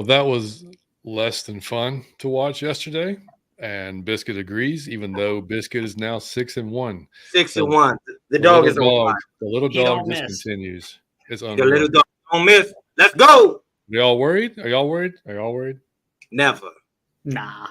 that was less than fun to watch yesterday, and Biscuit agrees. Even though Biscuit is now 6-1, 6-1. The the dog little is on fire. the little He dog don't just miss. continues. It's The unreal. little dog don't miss. Let's go. Are y'all worried? Are y'all worried? Are y'all worried? Never. Nah.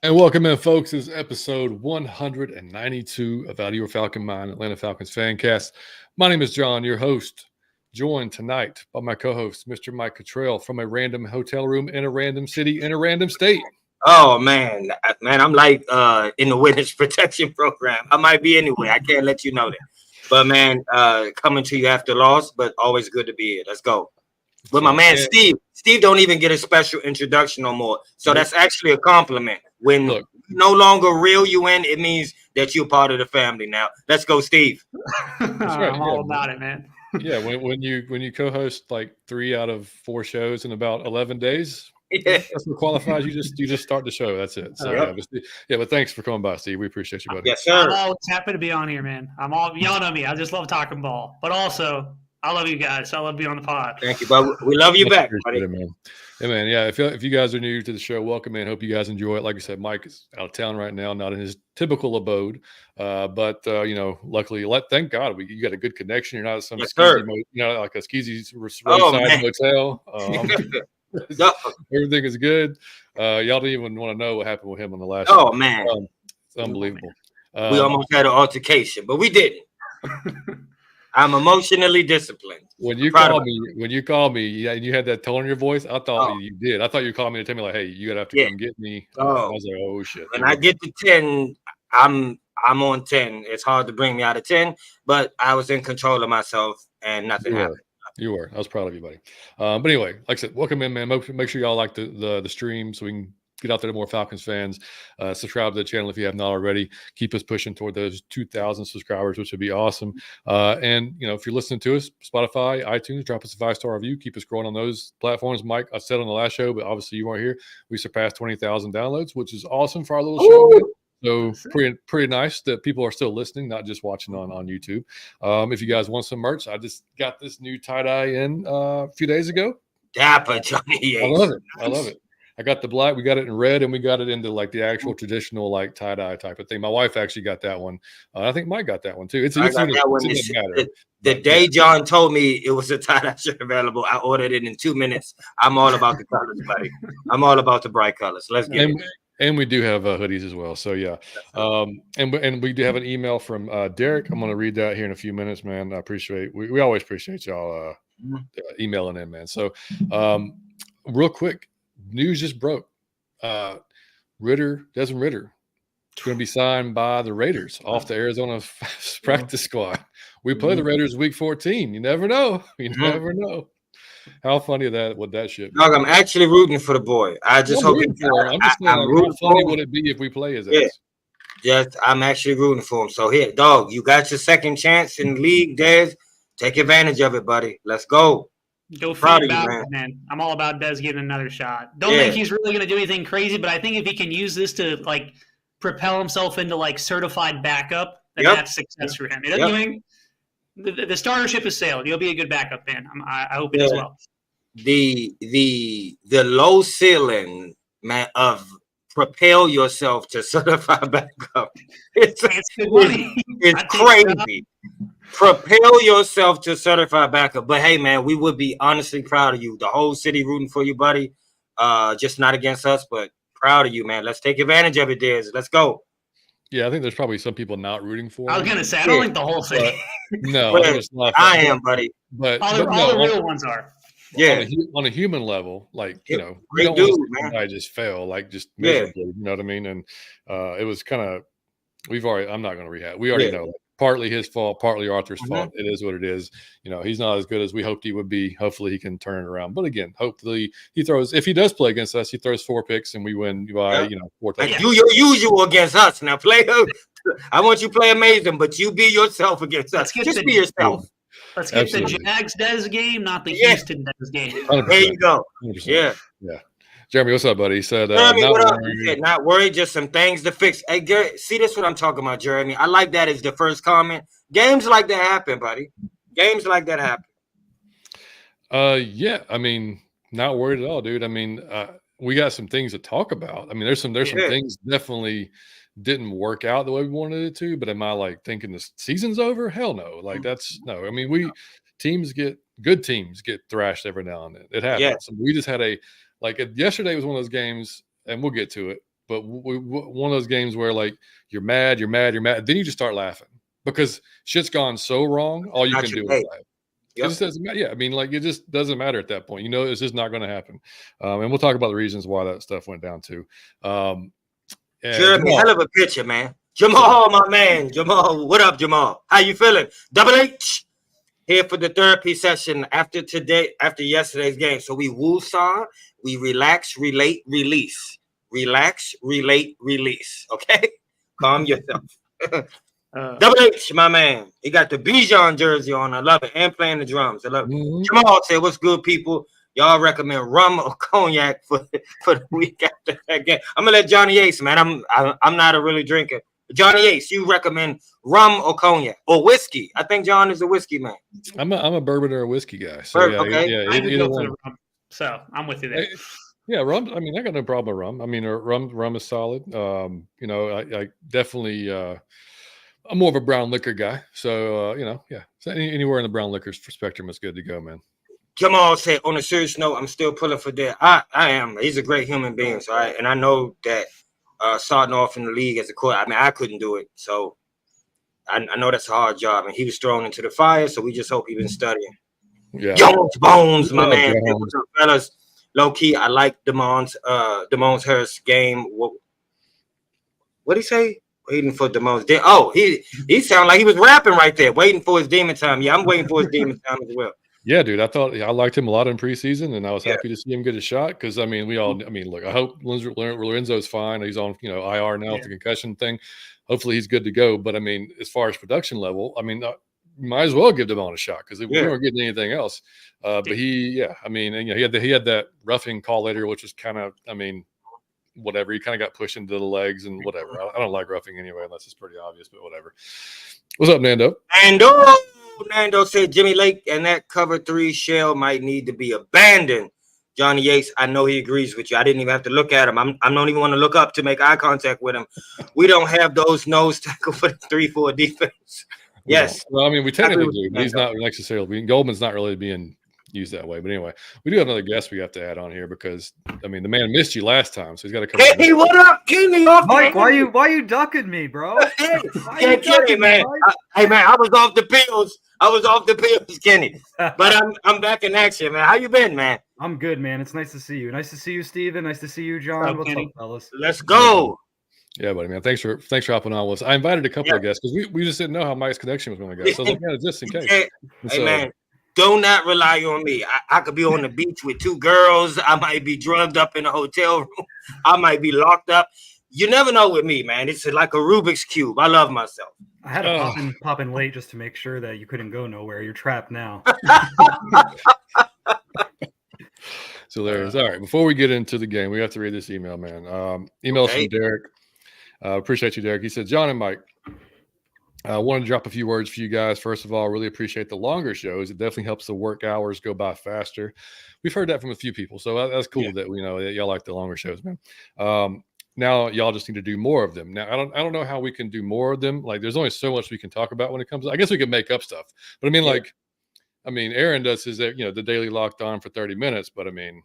And welcome in, folks. This is episode 192 of Out of Your Falcon Mind, Atlanta Falcons Fancast. My name is John, your host, joined tonight by my co-host, Mr. Mike Cottrell, from a random hotel room in a random city in a random state. Oh, man, I'm like in the witness protection program. I might be anyway. I can't let you know that. But, man, coming to you after loss, but always good to be here. Let's go. With my man, Steve. Steve don't even get a special introduction no more. So that's actually a compliment. When no longer reel you in, it means that you're part of the family now. Let's go, Steve. That's right. I'm all about it, man. Yeah, when you co-host like 3 out of 4 shows in about 11 days, that's what qualifies. You just start the show. That's it. So but thanks for coming by, Steve. We appreciate you, buddy. Yes, sir. I'm always happy to be on here, man. Y'all know me. I just love talking ball, but also I love you guys. I love being on the pod. Thank you, bud. We love you back, buddy. It, man. Yeah, man. Yeah, if you guys are new to the show, welcome in. Hope you guys enjoy it. Like I said, Mike is out of town right now, not in his typical abode. But luckily, thank God you got a good connection. You're not some like a skeezy roadside motel. Everything is good. Y'all didn't even want to know what happened with him on the last show. Man. It's unbelievable. We almost had an altercation, but we didn't. I'm emotionally disciplined. When you called me, and you had that tone in your voice, I thought you did. I thought you called me to tell me like, "Hey, you gotta have to come get me." I was like, "Oh shit!" When I get to 10, I'm on 10. It's hard to bring me out of 10, but I was in control of myself, and nothing happened. You were. I was proud of you, buddy. But anyway, like I said, welcome in, man. Make sure y'all like the stream so we can get out there to more Falcons fans. Subscribe to the channel if you have not already. Keep us pushing toward those 2,000 subscribers, which would be awesome. And if you're listening to us, Spotify, iTunes, drop us a 5-star review. Keep us growing on those platforms. Mike, I said on the last show, but obviously you weren't here. We surpassed 20,000 downloads, which is awesome for our little show. Man. So pretty nice that people are still listening, not just watching on YouTube. If you guys want some merch, I just got this new tie-dye in a few days ago. Dapper Johnny. I love it. I love it. I got the black. We got it in red, and we got it into like the actual traditional like tie-dye type of thing. My wife actually got that one. I think Mike got that one too. The day John told me it was a tie-dye shirt available, I ordered it in 2 minutes. I'm all about the colors, buddy. I'm all about the bright colors. Let's get it. And we do have hoodies as well. So yeah, and we do have an email from Derek. I'm going to read that here in a few minutes, man. I appreciate. We always appreciate y'all emailing in, man. So real quick. News just broke. Desmond Ridder is going to be signed by the Raiders off the Arizona practice squad. We play the Raiders week 14. You never know. You never know. How funny would that shit be? Dog, I'm actually rooting for the boy. I just hope I'm just saying, how funny would it be if we play his ass? Yes, I'm actually rooting for him. So here, dog, you got your second chance in the league, Des. Take advantage of it, buddy. Let's go. Go proud of you, man. I'm all about Dez getting another shot. Don't think he's really going to do anything crazy, but I think if he can use this to like propel himself into like certified backup, then that's success for him. The startership has sailed. He'll be a good backup, man. I hope he does well. The low ceiling, man, of propel yourself to certified backup. It's crazy. Propel yourself to certified backup. But hey, man, we would be honestly proud of you. The whole city rooting for you, buddy. Just not against us, but proud of you, man. Let's take advantage of it, Dez. Let's go. Yeah, I think there's probably some people not rooting for him. I was going to say, I don't think the whole city. No, I am, buddy. But all the real ones are. Yeah, on a human level, like we don't want to just fail, like just miserably. You know what I mean? And it was kind of I'm not going to rehab. We already know partly his fault, partly Arthur's Mm-hmm. fault. It is what it is. He's not as good as we hoped he would be. Hopefully he can turn it around. But again, hopefully he throws. If he does play against us, he throws 4 picks and we win by 4 touchdowns. Do your usual against us. Now play. I want you to play amazing, but you be yourself against us. Just be yourself. Let's get the Jags Dez game, not the Houston Dez game. 100%. There you go. 100%. Yeah. Jeremy, what's up, buddy? He said, Jeremy, what up? He said, not worried, just some things to fix. Hey, Gary, see, this is what I'm talking about, Jeremy. I like that as the first comment. Games like that happen, buddy. Games like that happen. Yeah. I mean, not worried at all, dude. I mean, we got some things to talk about. I mean, there's some things definitely didn't work out the way we wanted it to, but am I like thinking the season's over? Hell no. Like no. I mean, good teams get thrashed every now and then. It happens. Yeah. We just had yesterday was one of those games, and we'll get to it, but one of those games where like you're mad, then you just start laughing because shit's gone so wrong. All you can do is laugh. Yep. It just doesn't matter. Yeah, I mean, like it just doesn't matter at that point. It's just not going to happen. And we'll talk about the reasons why that stuff went down too. Jeremy, hell of a picture, man. Jamal, my man. Jamal, what up, Jamal? How you feeling? Double H here for the therapy session after yesterday's game. So we woosah, we relax, relate, release. Relax, relate, release. Okay? Calm yourself. Double H, my man. He got the Bijan jersey on. I love it. And playing the drums. I love it. Mm-hmm. Jamal said, what's good, people? Y'all recommend rum or cognac for the week after that game? I'm gonna let Johnny Ace, man. I'm not a really drinker. Johnny Ace, you recommend rum or cognac or whiskey? I think John is a whiskey man. I'm a bourbon or a whiskey guy. So either one. So I'm with you there. Yeah, rum. I mean, I got no problem with rum. I mean, rum is solid. I definitely. I'm more of a brown liquor guy. So So anywhere in the brown liquor spectrum is good to go, man. Jamal said, on a serious note, I'm still pulling for that. I am. He's a great human being. So and I know that starting off in the league as a coach, I mean, I couldn't do it. So I know that's a hard job. And he was thrown into the fire. So we just hope he's been studying. Yeah. Jones Bones, my man. What's up, fellas? Low key, I like Damon's Harris game. What'd he say? Waiting for Damon's. He sounded like he was rapping right there, waiting for his demon time. Yeah, I'm waiting for his demon time as well. Yeah, dude, I liked him a lot in preseason, and I was happy to see him get a shot because, I mean, look, I hope Lorenzo's fine. He's on, IR now with the concussion thing. Hopefully he's good to go. But, I mean, as far as production level, I mean, might as well give Damon a shot because we weren't getting anything else. But he had that roughing call later, which was kind of, I mean, whatever. He kind of got pushed into the legs and whatever. I don't like roughing anyway, unless it's pretty obvious, but whatever. What's up, Nando? Nando said Jimmy Lake and that cover 3 shell might need to be abandoned. Johnny Yates, I know he agrees with you. I didn't even have to look at him. I don't even want to look up to make eye contact with him. We don't have those nose tackle for the 3-4 defense. Yes. Well, I mean, we technically do. He's not necessarily. Goldman's not really being used that way. But anyway, we do have another guest we have to add on here because, I mean, the man missed you last time, so he's got to come. Hey, what up, Kenny? Mike, why you ducking me, bro? Hey, Kenny, man. Hey, man, I was off the pills, Kenny. But I'm back in action, man. How you been, man? I'm good, man. It's nice to see you. Nice to see you, Steven. Nice to see you, John. What's up, fellas? Let's go. Yeah, buddy, man. Thanks for hopping on with us. I invited a couple of guests because we just didn't know how Mike's connection was going to go. So I was like, just in case. Hey, man. Do not rely on me. I could be on the beach with 2 girls. I might be drugged up in a hotel room. I might be locked up. You never know with me, man. It's like a Rubik's Cube. I love myself. I had to pop in late just to make sure that you couldn't go nowhere. You're trapped now. So there's all right. Before we get into the game, we have to read this email, man. Email from Derek. Appreciate you, Derek. He said, John and Mike, I wanted to drop a few words for you guys. First of all, really appreciate the longer shows. It definitely helps the work hours go by faster. We've heard that from a few people, so that's cool that y'all like the longer shows, man. Now y'all just need to do more of them. Now I don't know how we can do more of them. Like, there's only so much we can talk about when it comes. I guess we can make up stuff, but I mean, Aaron does his the daily locked on for 30 minutes, but I mean,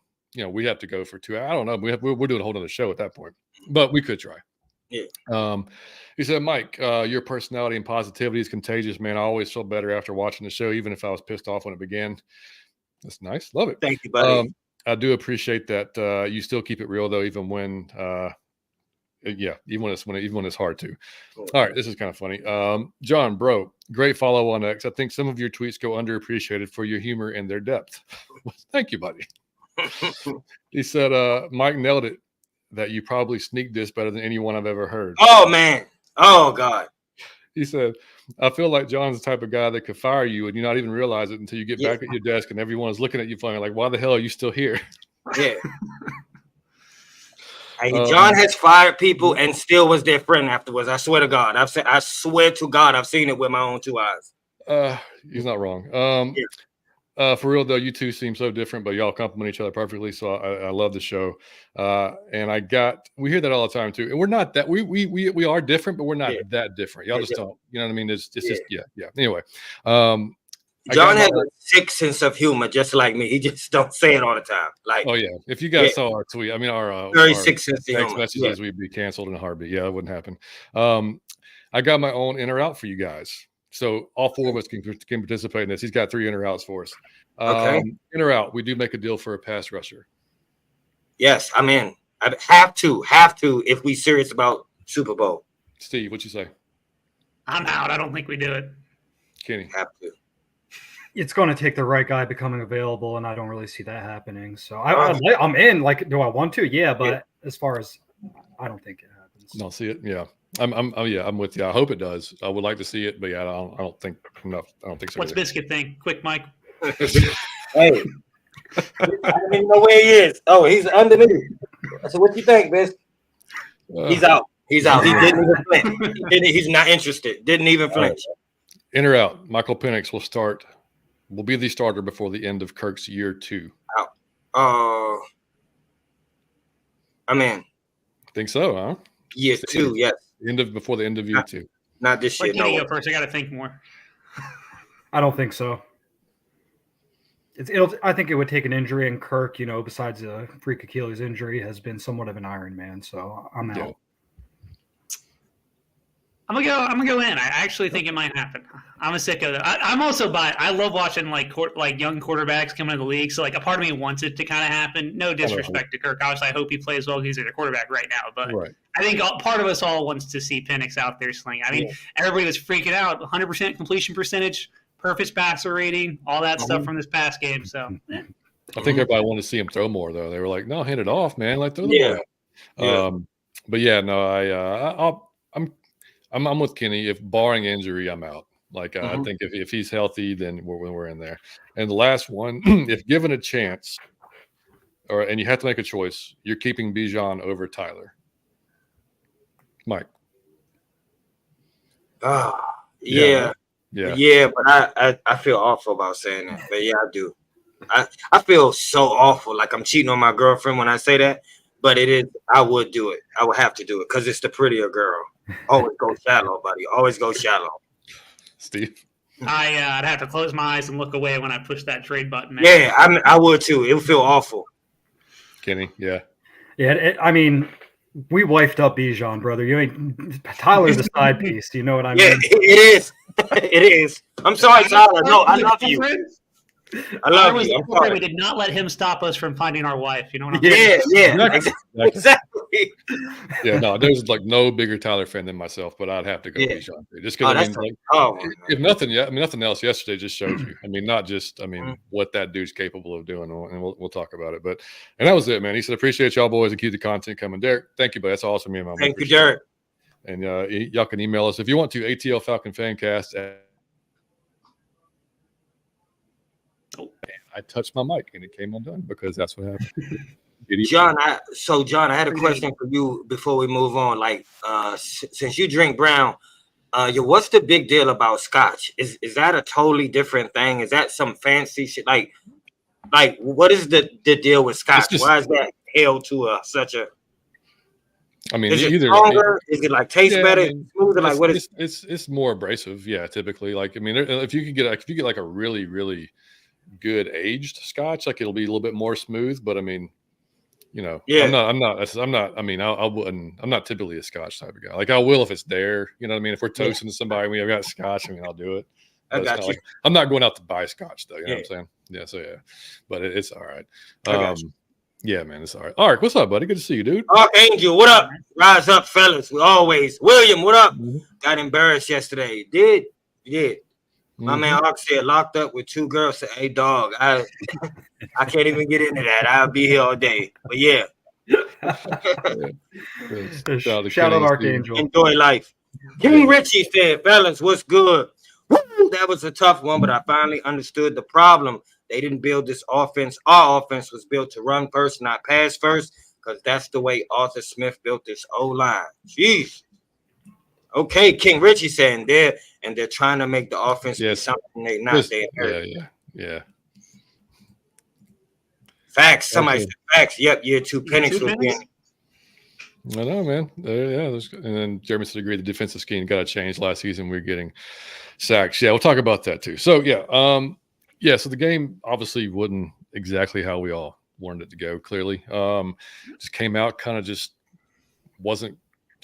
we have to go for 2 hours. I don't know. We're doing a whole other show at that point, but we could try. Yeah. He said, Mike, your personality and positivity is contagious, man. I always feel better after watching the show, even if I was pissed off when it began. That's nice. Love it. Thank you, buddy. I do appreciate that. You still keep it real though, even when Yeah, even when it's hard to. All right, this is kind of funny. John, bro, great follow on X. I think some of your tweets go underappreciated for your humor and their depth. Thank you, buddy. He said, Mike nailed it that you probably sneak this better than anyone I've ever heard. Oh man. Oh God. He said, I feel like John's the type of guy that could fire you and you not even realize it until you get back at your desk and everyone's looking at you funny, like, why the hell are you still here? Yeah. John has fired people and still was their friend afterwards. I swear to God. I swear to God, I've seen it with my own 2 eyes. He's not wrong. For real though, you two seem so different, but y'all complement each other perfectly. So I love the show. And we hear that all the time too. And we're not that we are different, but we're not that different. Y'all just don't, you know what I mean? It's just Anyway, John has a sick sense of humor, just like me. He just don't say it all the time. Like, oh yeah, if you guys saw our tweet, I mean our very sick sense of humor. Messages, we'd be canceled in a heartbeat. Yeah, it wouldn't happen. I got my own in or out for you guys, so all 4 of us can participate in this. He's got 3 in or outs for us. Okay, in or out. We do make a deal for a pass rusher. Yes, I'm in. I have to if we serious about Super Bowl. Steve, what you say? I'm out. I don't think we do it. Kenny, have to. It's going to take the right guy becoming available, and I don't really see that happening. So I'm in. Like, do I want to? Yeah, but as far as I don't think it happens. No, see it. Yeah, I'm with you. I hope it does. I would like to see it, but yeah, I don't think enough. I don't think so. What's Biscuit think? Quick, Mike. Hey, I don't even know where he is. Oh, he's underneath. I said, "What you think, Bis?" He's out. He's out. He didn't even flinch. He's not interested. Didn't even flinch. In or out? Michael Penix will be the starter before the end of Kirk's year 2. Out. I'm in. Think so, huh? Year 2, yes. Before the end of year 2. Not this year. No. Go first. I got to think more. I don't think so. I think it would take an injury, and Kirk, besides a freak Achilles injury, has been somewhat of an Iron Man. So I'm out. Yeah. I'm gonna go in. I actually think it might happen. I'm a sicko. I'm also I love watching like young quarterbacks come into the league. So like a part of me wants it to kind of happen. No disrespect to Kirk. Obviously, I hope he plays well because he's a quarterback right now. But I think part of us all wants to see Penix out there slinging. I mean, everybody was freaking out. 100% completion percentage, perfect passer rating, all that stuff from this past game. So I think everybody wanted to see him throw more though. They were like, "No, hand it off, man! Like throw the ball." But yeah, no, I'm with Kenny. If barring injury, I'm out. Like I think if he's healthy, then we're in there. And the last one, if given a chance, and you have to make a choice, you're keeping Bijan over Tyler. Mike. Yeah. But I feel awful about saying that. But yeah, I do. I feel so awful, like I'm cheating on my girlfriend when I say that. But it is. I would do it. I would have to do it because it's the prettier girl. Always go shallow, buddy. Always go shallow. Steve? I'd have to close my eyes and look away when I push that trade button. Man. Yeah, I would too. It would feel awful. Kenny, yeah. Yeah, I mean, we wifed up Bijan, brother. You ain't Tyler's a side piece. You know what I mean? Yeah, it is. It is. I'm sorry, Tyler. No, I love you. I love you. I'm sorry. We did not let him stop us from finding our wife. You know what I'm saying? Yeah. Exactly. Yeah, no, there's like no bigger Tyler fan than myself, but I'd have to go Bijan. Just because if nothing else, yesterday just showed you. I mean, not just what that dude's capable of doing, and we'll talk about it. And that was it, man. He said, "Appreciate y'all boys and keep the content coming." Derek, thank you, buddy. That's awesome, man. Thank you, Derek. And y'all can email us if you want to. ATL Falcon Fancast at. I touched my mic and it came undone because that's what happened. John, I had a question for you before we move on. Like, since you drink brown, what's the big deal about Scotch? Is that a totally different thing? Is that some fancy shit? Like, what is the deal with Scotch? Why is that held to such a? I mean, is it stronger? Is it like taste better? Smoother? Like, what is? It's more abrasive, yeah. Typically, like, I mean, if you get like a really, really good aged Scotch, like it'll be a little bit more smooth. But I mean, I'm not. I mean, I wouldn't. I'm not typically a Scotch type of guy. Like I will if it's there. You know what I mean? If we're toasting to somebody, and we have got Scotch. I mean, I'll do it. I got you. Like, I'm not going out to buy Scotch though. You know what I'm saying? Yeah. So yeah, but it's all right. Yeah, man, it's all right. All right, what's up, buddy? Good to see you, dude. Archangel, what up? Rise up, fellas. We always. William, what up? Got embarrassed yesterday. Did. My man Ark said locked up with 2 girls. Said, hey, dog, I can't even get into that. I'll be here all day. But yeah. Shout out Archangel. Enjoy life. King Richie said, fellas, what's good? Woo, that was a tough one, but I finally understood the problem. They didn't build this offense. Our offense was built to run first, not pass first, because that's the way Arthur Smith built this O-line. Jeez. Okay, King Richie saying they're trying to make the offense be something they're not. Yeah. Facts. Somebody said facts. Yep, year 2 Penix will be in. I know, man. And then Jeremy said agree the defensive scheme got to change. Last season we were getting sacks. Yeah, we'll talk about that too. So so the game obviously wasn't exactly how we all wanted it to go. Clearly, just came out kind of just wasn't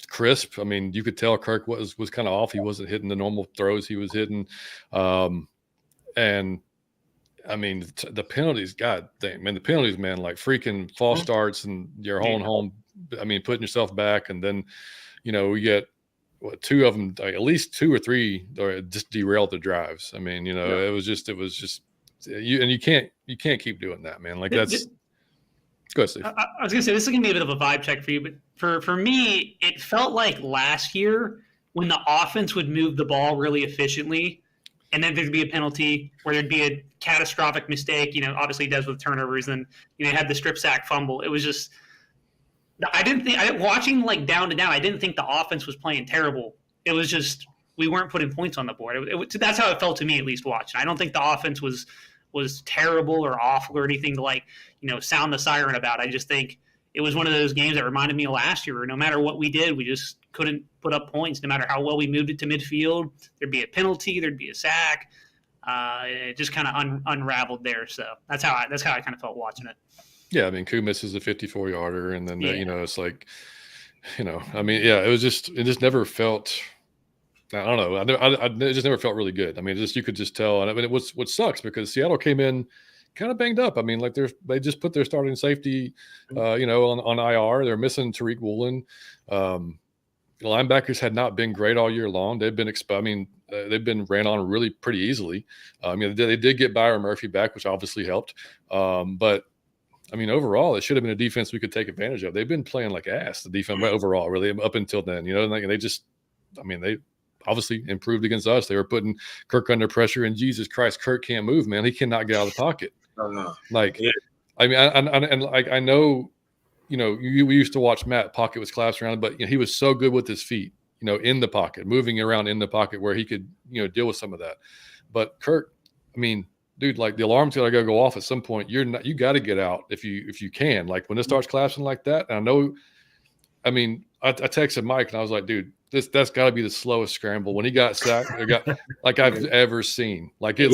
crisp. I mean, you could tell Kirk was kind of off. He wasn't hitting the normal throws he was hitting, and I mean the penalties. God damn, man, the penalties, man, like freaking false starts and you're home. I mean, putting yourself back, and then we get 2 of them, like, at least 2 or 3, just derailed the drives. I mean, it was just you can't keep doing that, man. Like that's. Go ahead, Steve. I was gonna say this is gonna be a bit of a vibe check for you, but for me, it felt like last year when the offense would move the ball really efficiently, and then there'd be a penalty where there'd be a catastrophic mistake. Obviously it does with turnovers, and had the strip sack fumble. It was just. I didn't think watching like down to down. I didn't think the offense was playing terrible. It was just we weren't putting points on the board. That's how it felt to me, at least watching. I don't think the offense was terrible or awful or anything to sound the siren about. I just think it was one of those games that reminded me of last year. Where no matter what we did, we just couldn't put up points. No matter how well we moved it to midfield, there'd be a penalty, there'd be a sack. It just kind of unraveled there. So that's how I kind of felt watching it. Yeah, I mean, Koo misses a 54-yarder, and then it's like, I mean, yeah, it just never felt. I don't know. It just never felt really good. I mean, you could just tell, and I mean, it was what sucks because Seattle came in kind of banged up. I mean, like they just put their starting safety, on IR. They're missing Tariq Woolen. The linebackers had not been great all year long. They've been they've been ran on really pretty easily. They did get Byron Murphy back, which obviously helped. But I mean, overall, it should have been a defense we could take advantage of. They've been playing like ass, the defense overall, really, up until then. They obviously improved against us. They were putting Kirk under pressure, and Jesus Christ, Kirk can't move, man. He cannot get out of the pocket. Oh, no. I mean, I know, we used to watch Matt. Pocket was collapsed around, but he was so good with his feet, in the pocket, moving around in the pocket where he could, deal with some of that. But Kirk, I mean, dude, like the alarm's gotta go off at some point. You got to get out if you can. Like when it starts collapsing like that, and I know. I mean, I texted Mike and I was like, dude, that's got to be the slowest scramble. When he got sacked, like I've ever seen. Like it,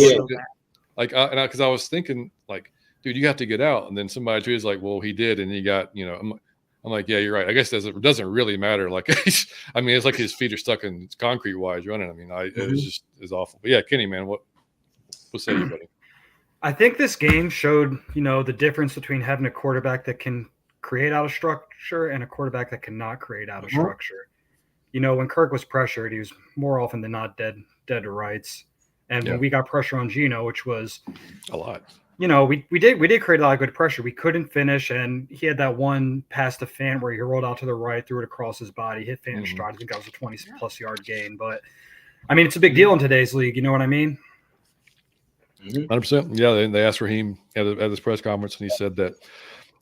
because I was thinking like, dude, you have to get out. And then somebody was like, well, he did, and he got, I'm like, yeah, you're right. I guess it doesn't really matter. Like, I mean, it's like his feet are stuck in concrete wise running. I mean, it's awful. But yeah, Kenny, man, what say you, buddy? I think this game showed, the difference between having a quarterback that can create out of structure and a quarterback that cannot create out of structure. When Kirk was pressured, he was more often than not dead to rights. And when we got pressure on Geno, which was a lot, we did create a lot of good pressure. We couldn't finish, and he had that one pass to Fant where he rolled out to the right, threw it across his body, hit Fant's stride. I think that was a 20-plus yard gain. But I mean, it's a big deal in today's league. You know what I mean? 100%. Yeah, they asked Raheem at his press conference, and he said that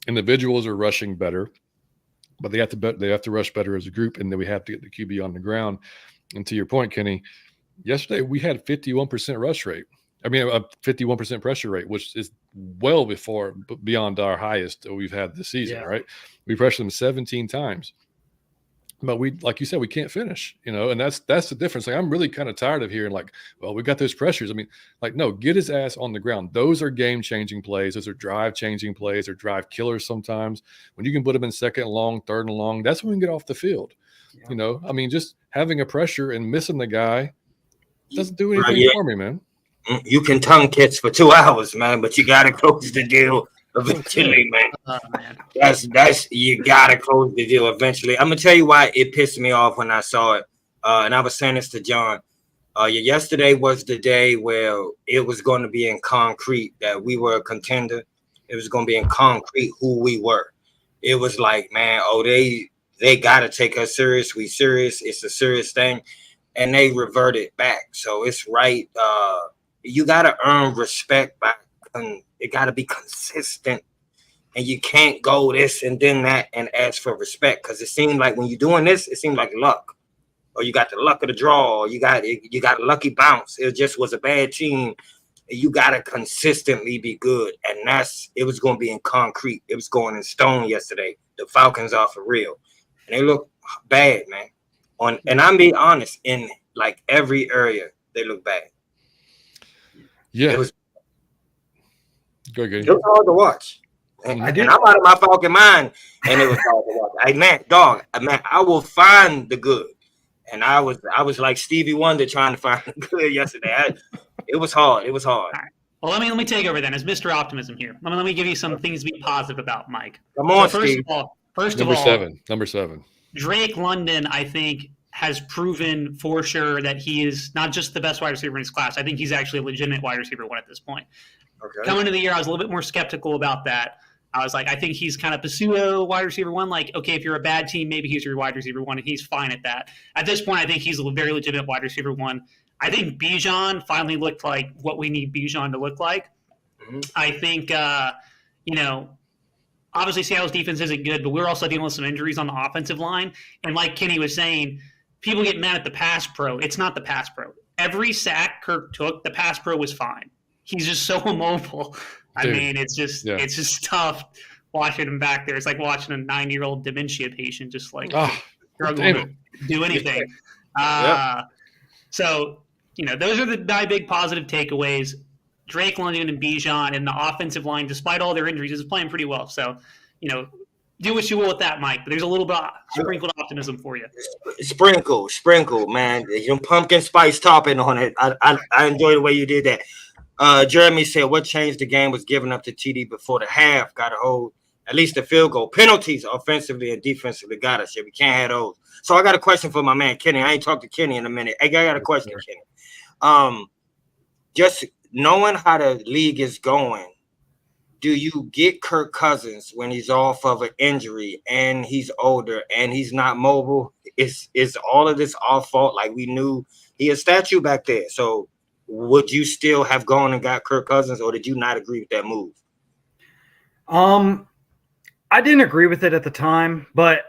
individuals are rushing better, but they have to rush better as a group, and then we have to get the QB on the ground. And to your point, Kenny, yesterday we had 51% rush rate. I mean, a 51% pressure rate, which is well beyond our highest that we've had this season. Right? We pressured them 17 times. But we, like you said, we can't finish, and that's the difference. Like, I'm really kind of tired of hearing like, well, we got those pressures. I mean, like, no, get his ass on the ground. Those are game-changing plays. Those are drive-changing plays or drive killers sometimes. When you can put them in second and long, third and long, that's when we can get off the field. Yeah. I mean, just having a pressure and missing the guy doesn't do anything for me, man. You can tongue kiss for 2 hours, man, but you got to close the deal Eventually, man. Oh, man. That's you gotta close the deal eventually. I'm gonna tell you why it pissed me off when I saw it. And I was saying this to John. Yesterday was the day where it was going to be in concrete that we were a contender. It was going to be in concrete who we were. It was like, man, they got to take us serious. We serious. It's a serious thing. And they reverted back. So it's right. You got to earn respect back. And it got to be consistent. And you can't go this and then that and ask for respect. Because it seemed like when you're doing this, it seemed like luck. Or you got the luck of the draw, or you got a lucky bounce. It just was a bad team. You gotta consistently be good, and it was going to be in concrete. It was going in stone yesterday. The Falcons are for real, and they look bad, man. And I'm being honest, in like every area, they look bad. Yeah, it was good. It was hard to watch. And I'm out of my Falcon mind, and it was hard to watch. I will find the good. And I was like Stevie Wonder trying to find the good yesterday. It was hard. It was hard. Right. Well, let me take over then as Mr. Optimism here. Let me give you some things to be positive about, Mike. Come on, so Steve. First of all, number seven. Drake London, I think, has proven for sure that he is not just the best wide receiver in his class. I think he's actually a legitimate wide receiver one at this point. Okay. Coming into the year, I was a little bit more skeptical about that. I was like, I think he's kind of a pseudo wide receiver one. Like, okay, if you're a bad team, maybe he's your wide receiver one, and he's fine at that. At this point, I think he's a very legitimate wide receiver one. I think Bijan finally looked like what we need Bijan to look like. Mm-hmm. I think, obviously Seattle's defense isn't good, but we're also dealing with some injuries on the offensive line. And like Kenny was saying, people get mad at the pass pro. It's not the pass pro. Every sack Kirk took, the pass pro was fine. He's just so immobile. Dude, I mean, it's just tough watching him back there. It's like watching a 9-year-old dementia patient just struggling to do anything. So, those are the big positive takeaways. Drake London and Bijan and the offensive line, despite all their injuries, is playing pretty well. So, do what you will with that, Mike. But there's a little bit of sprinkled optimism for you. Sprinkle, man. Pumpkin spice topping on it. I enjoy the way you did that. Jeremy said, what changed the game was giving up to TD before the half. Got to hold at least the field goal. Penalties offensively and defensively got us. Yeah, we can't have those. So I got a question for my man, Kenny. I ain't talked to Kenny in a minute. Hey, I got a question, Kenny. Just knowing how the league is going, do you get Kirk Cousins when he's off of an injury and he's older and he's not mobile? Is all of this our fault? Like, we knew he a statue back there. So would you still have gone and got Kirk Cousins, or did you not agree with that move? I didn't agree with it at the time, but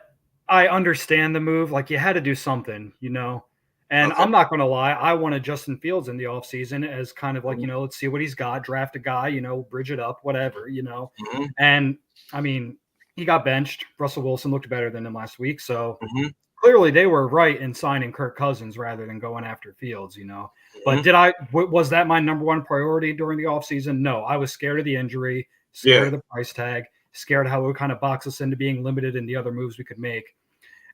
I understand the move. Like, you had to do something, And okay. I'm not going to lie. I wanted Justin Fields in the offseason as kind of like, let's see what he's got, draft a guy, bridge it up, whatever, Mm-hmm. And, I mean, he got benched. Russell Wilson looked better than him last week. So clearly they were right in signing Kirk Cousins rather than going after Fields, But was that my number one priority during the offseason? No, I was scared of the injury, scared of the price tag, scared how it would kind of box us into being limited in the other moves we could make.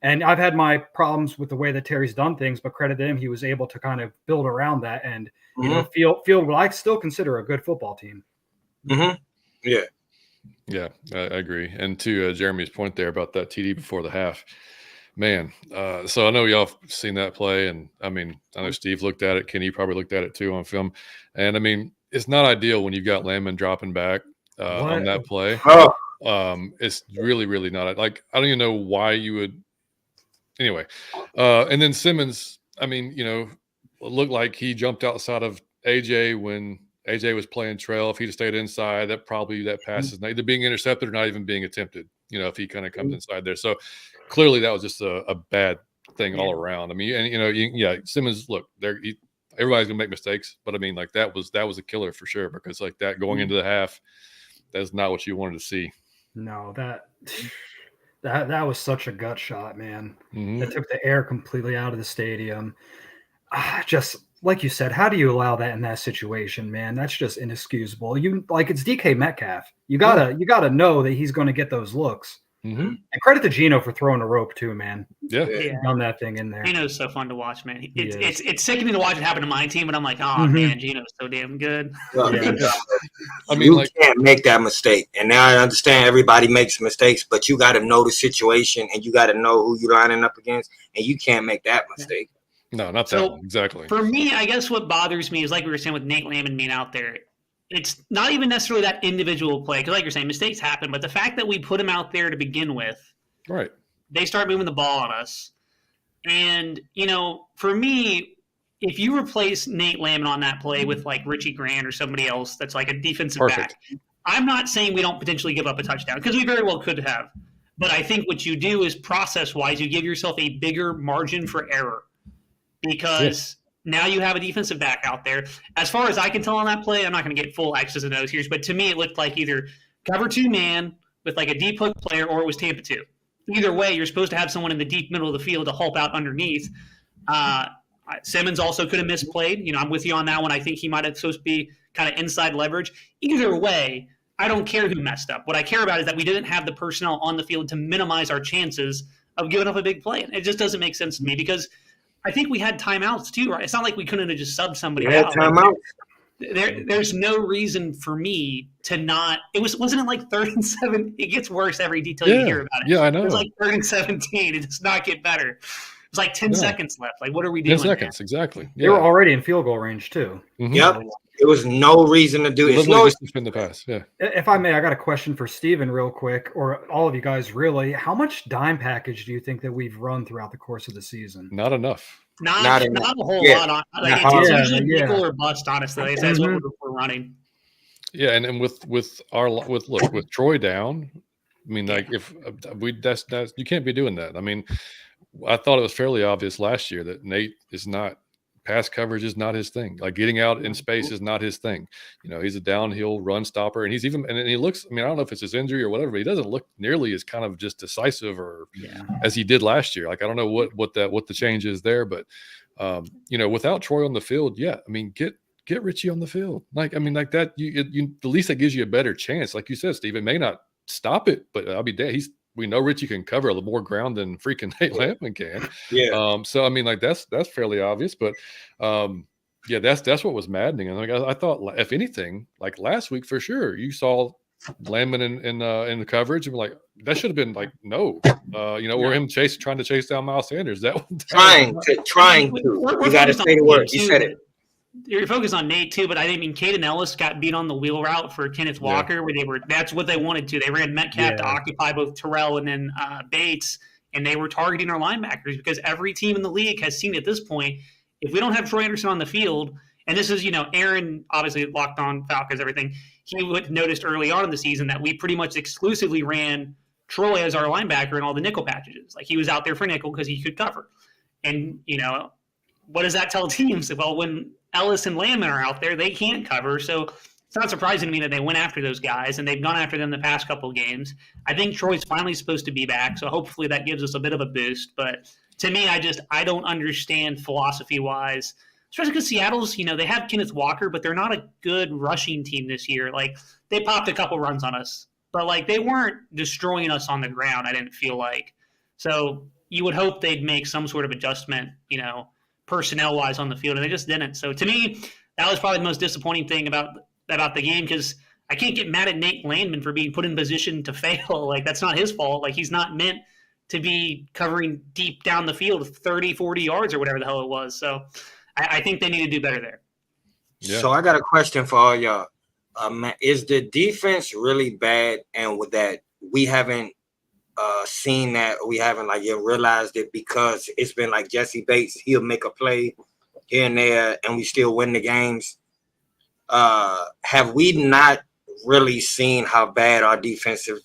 And I've had my problems with the way that Terry's done things, but credit to him, he was able to kind of build around that and field what I still consider a good football team. Mm-hmm. Yeah, I agree. And to Jeremy's point there about that TD before the half, man. So I know y'all have seen that play, and I mean, I know Steve looked at it. Kenny probably looked at it too on film. And I mean, it's not ideal when you've got Landman dropping back on that play. It's really, really not. Like, I don't even know why you would. Anyway, and then Simmons, I mean, looked like he jumped outside of AJ when AJ was playing trail. If he'd have stayed inside, that pass is either being intercepted or not even being attempted, if he kind of comes inside there. So clearly that was just a bad thing all around. I mean, and, Simmons, look, everybody's going to make mistakes, but I mean, like that was a killer for sure, because like that going into the half, that's not what you wanted to see. No, that was such a gut shot, man. That took the air completely out of the stadium. Just like you said, how do you allow that in that situation, man? That's just inexcusable. It's DK Metcalf. You gotta know that he's going to get those looks. Mm-hmm. And credit to Gino for throwing a rope too, man. Yeah. Done that thing in there. Gino's so fun to watch, man. It's sickening to watch it happen to my team, but I'm like, oh man, Gino's so damn good. Well, I mean, you can't make that mistake. And now I understand everybody makes mistakes, but you got to know the situation and you got to know who you're lining up against, and you can't make that mistake. No, not that one. Exactly. For me, I guess what bothers me is like we were saying with Nate Landman being out there. It's not even necessarily that individual play because, like you're saying, mistakes happen. But the fact that we put him out there to begin with, right? They start moving the ball on us, and for me, if you replace Nate Landman on that play with like Richie Grant or somebody else that's like a defensive back, I'm not saying we don't potentially give up a touchdown because we very well could have. But I think what you do is process-wise, you give yourself a bigger margin for error because. Now you have a defensive back out there. As far as I can tell on that play, I'm not going to get full X's and O's here, but to me it looked like either cover 2-man with like a deep hook player or it was Tampa 2. Either way, you're supposed to have someone in the deep middle of the field to help out underneath. Simmons also could have misplayed. I'm with you on that one. I think he might have supposed to be kind of inside leverage. Either way, I don't care who messed up. What I care about is that we didn't have the personnel on the field to minimize our chances of giving up a big play. And it just doesn't make sense to me because – I think we had timeouts too, right? It's not like we couldn't have just subbed somebody out. Timeout. There's no reason for me to not. Wasn't it like 3rd and 7? It gets worse every detail you hear about it. Yeah, I know. It was like 3rd and 17. It does not get better. It was like 10 seconds left. Like, what are we doing? 10 seconds, exactly. Yeah. They were already in field goal range too. Mm-hmm. Yep. There was no reason to do it. Literally just in the past. Yeah. If I may, I got a question for Steven real quick, or all of you guys really. How much dime package do you think that we've run throughout the course of the season? Not enough. Not a whole lot. It's usually nickel or bust, honestly. That's what we're running. Yeah, and with Troy down, I mean, like if that's you can't be doing that. I mean, I thought it was fairly obvious last year that Nate is not. Pass coverage is not his thing. Like getting out in space is not his thing. He's a downhill run stopper, and he looks. I mean, I don't know if it's his injury or whatever, but he doesn't look nearly as kind of just decisive or as he did last year. Like I don't know what the change is there, but without Troy on the field, I mean, get Richie on the field. Like I mean, like that. You the least that gives you a better chance. Like you said, Steve, it may not stop it, but I'll be dead. We know Richie can cover a little more ground than freaking Nate Landman can. Yeah. So I mean, like that's fairly obvious, but that's what was maddening. And like I thought, if anything, like last week for sure, you saw Landman in the coverage and like that should have been like no, or him trying to chase down Miles Sanders. Trying to. You got to say the word. You said it. You're focused on Nate too, but I mean, Caden Ellis got beat on the wheel route for Kenneth Walker, where that's what they wanted to. They ran Metcalf to occupy both Terrell and then Bates, and they were targeting our linebackers because every team in the league has seen at this point, if we don't have Troy Anderson on the field, and this is, Aaron obviously locked on Falcons, everything, he noticed early on in the season that we pretty much exclusively ran Troy as our linebacker in all the nickel packages. Like he was out there for nickel because he could cover. And, what does that tell teams? Well, when Ellis and Landman are out there, they can't cover. So it's not surprising to me that they went after those guys, and they've gone after them the past couple of games. I think Troy's finally supposed to be back, so hopefully that gives us a bit of a boost. But to me, I don't understand philosophy-wise, especially because Seattle's, they have Kenneth Walker, but they're not a good rushing team this year. Like, they popped a couple runs on us, but, like, they weren't destroying us on the ground, I didn't feel like. So you would hope they'd make some sort of adjustment, personnel-wise on the field, and they just didn't. So to me, that was probably the most disappointing thing about the game because I can't get mad at Nate Landman for being put in position to fail. Like, that's not his fault. Like, he's not meant to be covering deep down the field 30, 40 yards or whatever the hell it was. So I think they need to do better there. Yeah. So I got a question for all y'all. Is the defense really bad, and with that we haven't seen that, we haven't realized it because it's been like Jesse Bates, he'll make a play here and there and we still win the games. Have we not really seen how bad our defensive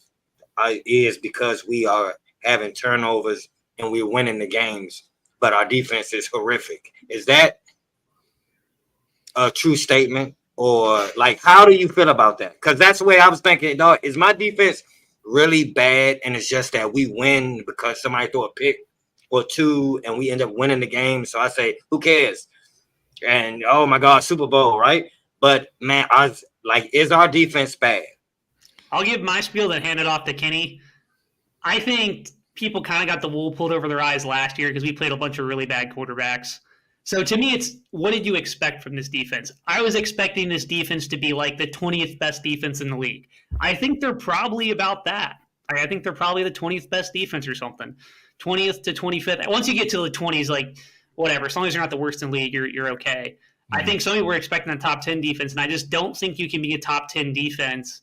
is because we are having turnovers and we're winning the games, but our defense is horrific? Is that a true statement? Or how do you feel about that? Because that's the way I was thinking, dog, is my defense really bad, and it's just that we win because somebody threw a pick or two and we end up winning the game? So I say, who cares? And oh my God, Super Bowl, right? But man, is our defense bad? I'll give my spiel, then hand it off to Kenny. I think people kind of got the wool pulled over their eyes last year because we played a bunch of really bad quarterbacks. So to me, it's what did you expect from this defense? I was expecting this defense to be like the 20th best defense in the league. I think they're probably about that. I think they're probably the 20th best defense or something. 20th to 25th. Once you get to the 20s, like whatever, as long as you're not the worst in the league, you're okay. I think some people were expecting a top 10 defense, and I just don't think you can be a top 10 defense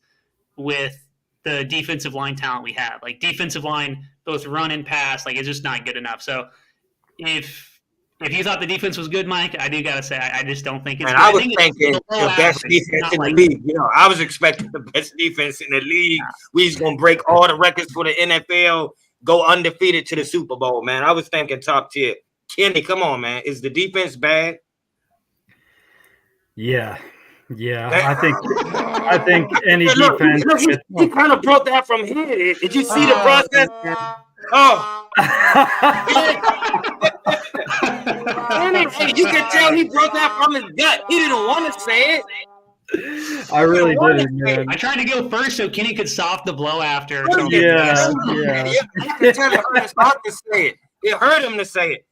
with the defensive line talent we have. Like defensive line, both run and pass, like it's just not good enough. So if you thought the defense was good, Mike, I do gotta say I just don't think it's. And good. I was thinking the best defense in the league. You know, I was expecting the best defense in the league. We was gonna break all the records for the NFL, go undefeated to the Super Bowl, man. I was thinking top tier. Kenny, come on, man. Is the defense bad? Yeah. I think any defense. He kind of brought that from here. Did you see the process? Oh. You can tell he brought that from his gut. He didn't want to say it. I really did, man. I tried to go first so Kenny could soft the blow after. Yeah. I can tell it hurt his heart to say it. It hurt him to say it.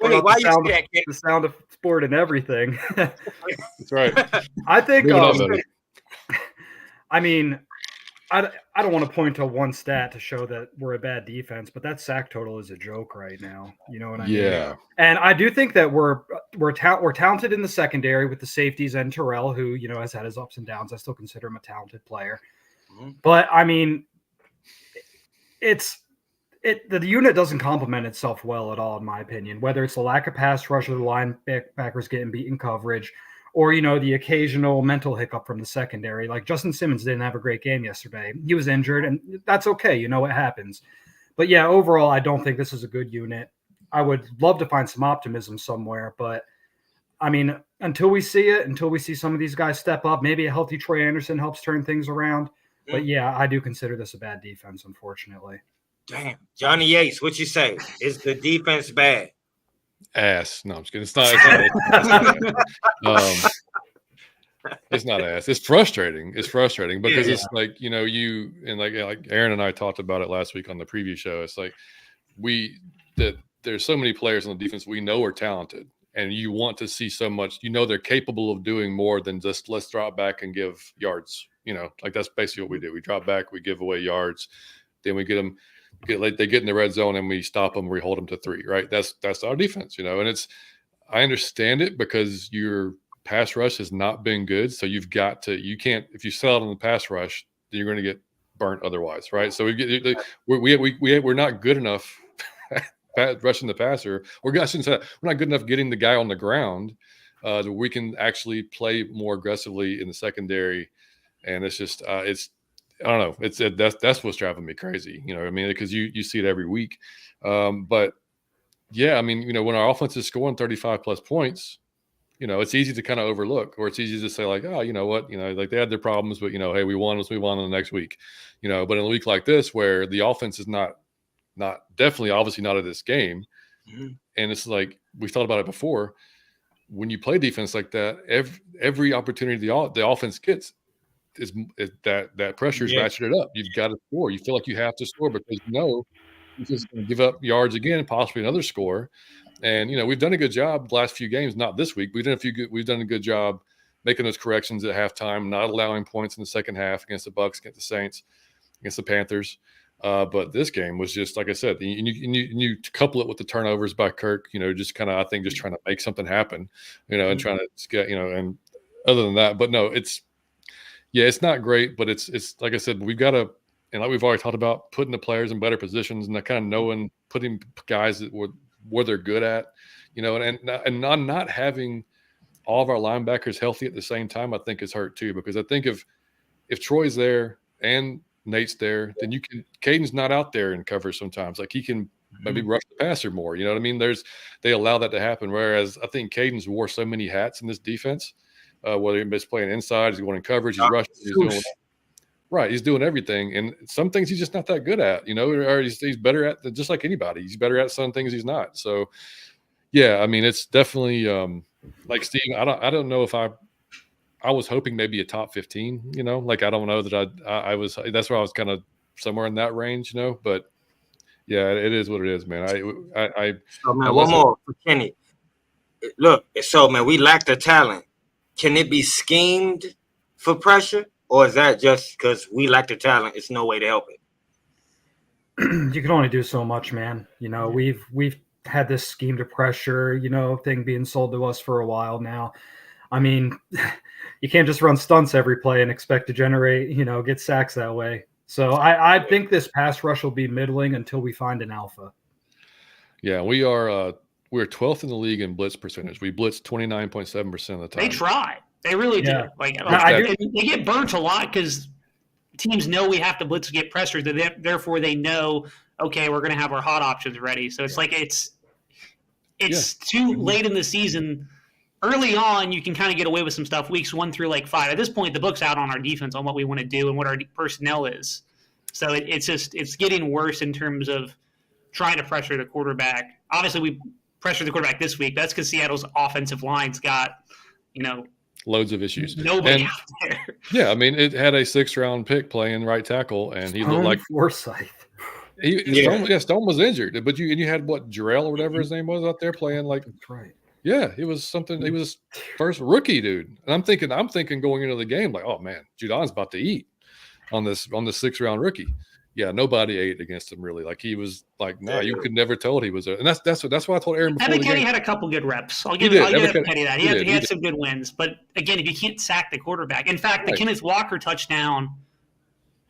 Wait, why you say that, Kenny? The sound of sport and everything. That's right. I think. I mean, I don't want to point to one stat to show that we're a bad defense, but that sack total is a joke right now. You know what I mean? Yeah. And I do think that we're talented in the secondary with the safeties and Terrell, who has had his ups and downs. I still consider him a talented player, but I mean, the unit doesn't complement itself well at all, in my opinion. Whether it's the lack of pass rush or the linebackers getting beat in coverage, or the occasional mental hiccup from the secondary. Like Justin Simmons didn't have a great game yesterday. He was injured, and that's okay. It happens. But yeah, overall, I don't think this is a good unit. I would love to find some optimism somewhere, but I mean, until we see some of these guys step up, maybe a healthy Troy Anderson helps turn things around. But yeah, I do consider this a bad defense, unfortunately. Damn. Johnny Yates, what you say? Is the defense bad? Ass. No, I'm just kidding. It's not it's not ass. It's frustrating. It's frustrating because it's like, you and like Aaron and I talked about it last week on the preview show. It's like there's so many players on the defense we know are talented, and you want to see so much. They're capable of doing more than just let's drop back and give yards. Like that's basically what we do. We drop back, we give away yards, then we get them. They get in the red zone and we stop them. We hold them to 3. Right? That's our defense. And I understand it because your pass rush has not been good. So you can't if you sell it on the pass rush, then you're going to get burnt otherwise. Right? So we're not good enough rushing the passer. We're not good enough getting the guy on the ground that we can actually play more aggressively in the secondary. And it's just I don't know. That's what's driving me crazy. Because you see it every week. But yeah, I mean, when our offense is scoring 35 plus points, it's easy to kind of overlook, or it's easy to say like, oh, you know what, like they had their problems, but hey, we won. Let's move on to the next week. But in a week like this, where the offense is not definitely, obviously not at this game, and it's like we've thought about it before. When you play defense like that, every opportunity the offense gets. Is that pressure is ratcheted up. You've got to score. You feel like you have to score because you're just going to give up yards again, possibly another score. And we've done a good job the last few games. Not this week. We've done a good job making those corrections at halftime, not allowing points in the second half against the Bucs, against the Saints, against the Panthers. But this game was just like I said. You couple it with the turnovers by Kirk. Just kind of I think just trying to make something happen. And trying to get and other than that, but no, it's. Yeah, it's not great, but it's like I said, we've got to, and like we've already talked about, putting the players in better positions and kind of knowing, putting guys where they're good at, and not having all of our linebackers healthy at the same time, I think is hurt too, because I think if Troy's there and Nate's there, then Caden's not out there in coverage sometimes. Like he can maybe rush the passer more. You know what I mean? They allow that to happen. Whereas I think Caden's wore so many hats in this defense. Whether he's playing inside, he's going in coverage, he's rushing, he's doing everything. And some things he's just not that good at, or he's better at, just like anybody. He's better at some things he's not. So, yeah, I mean, it's definitely like Steve. I don't know if I was hoping maybe a top 15. Like I don't know that I was. That's where I was kind of somewhere in that range, But Yeah, it is what it is, man. So, man, one more for Kenny. Look, so, man, we lack the talent. Can it be schemed for pressure, or is that just because we lack the talent? It's no way to help it. You can only do so much, man. You know, we've had this scheme to pressure, thing being sold to us for a while now. I mean, you can't just run stunts every play and expect to generate, get sacks that way. So I think this pass rush will be middling until we find an alpha. Yeah, we're 12th in the league in blitz percentage. We blitz 29.7% of the time. They try. They really do. Like they get burnt a lot because teams know we have to blitz to get pressure. Therefore, they know, okay, we're going to have our hot options ready. So it's like it's too late in the season. Early on, you can kind of get away with some stuff, weeks 1 through 5. At this point, the book's out on our defense on what we want to do and what our personnel is. So it's getting worse in terms of trying to pressure the quarterback. Obviously, we pressured the quarterback this week. That's because Seattle's offensive line's got, loads of issues. Nobody out there. Yeah, I mean, it had a 6th-round pick playing right tackle, and he looked like Forsyth. Stone was injured, but you had Jarrell or whatever his name was out there playing like. That's right. Yeah, it was something. He was first rookie dude, and I'm thinking going into the game like, oh man, Judon's about to eat on this 6th-round rookie. Yeah, nobody ate against him really. Like he was like, no, you could never tell he was. And that's why I told Aaron before the game. had a couple good reps. I'll give Ebiketie that. He had some good wins, but again, if you can't sack the quarterback, in fact, the Kenneth Walker touchdown,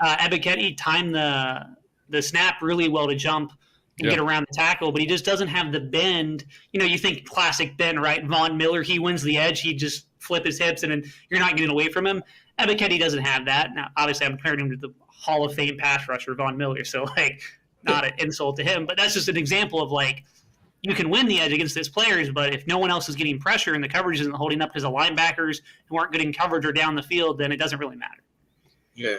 Ebiketie timed the snap really well to jump and get around the tackle, but he just doesn't have the bend. You think classic Ben, right? Von Miller, he wins the edge. He just flip his hips, and then you're not getting away from him. Ebiketie doesn't have that. Now, obviously, I'm comparing him to the Hall of Fame pass rusher, Von Miller, so, not an insult to him. But that's just an example of, you can win the edge against these players, but if no one else is getting pressure and the coverage isn't holding up because the linebackers who aren't getting coverage or down the field, then it doesn't really matter. Yeah.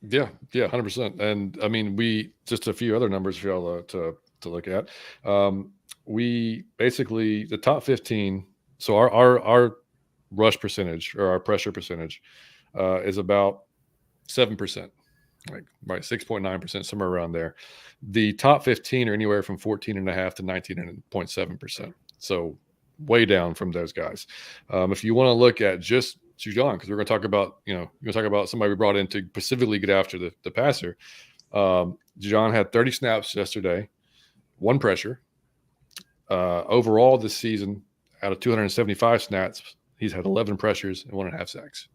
Yeah, 100%. And I mean, we just a few other numbers for y'all to look at. We basically the top 15. So our rush percentage or our pressure percentage is about 7%, right, 6.9%, somewhere around there. The top 15 are anywhere from 14.5 to 19.7%. So way down from those guys. If you want to look at just Judon, because we're going to talk about somebody we brought in to specifically get after the passer. Judon had 30 snaps yesterday, 1 pressure. Overall this season, out of 275 snaps, he's had 11 pressures and 1.5 sacks.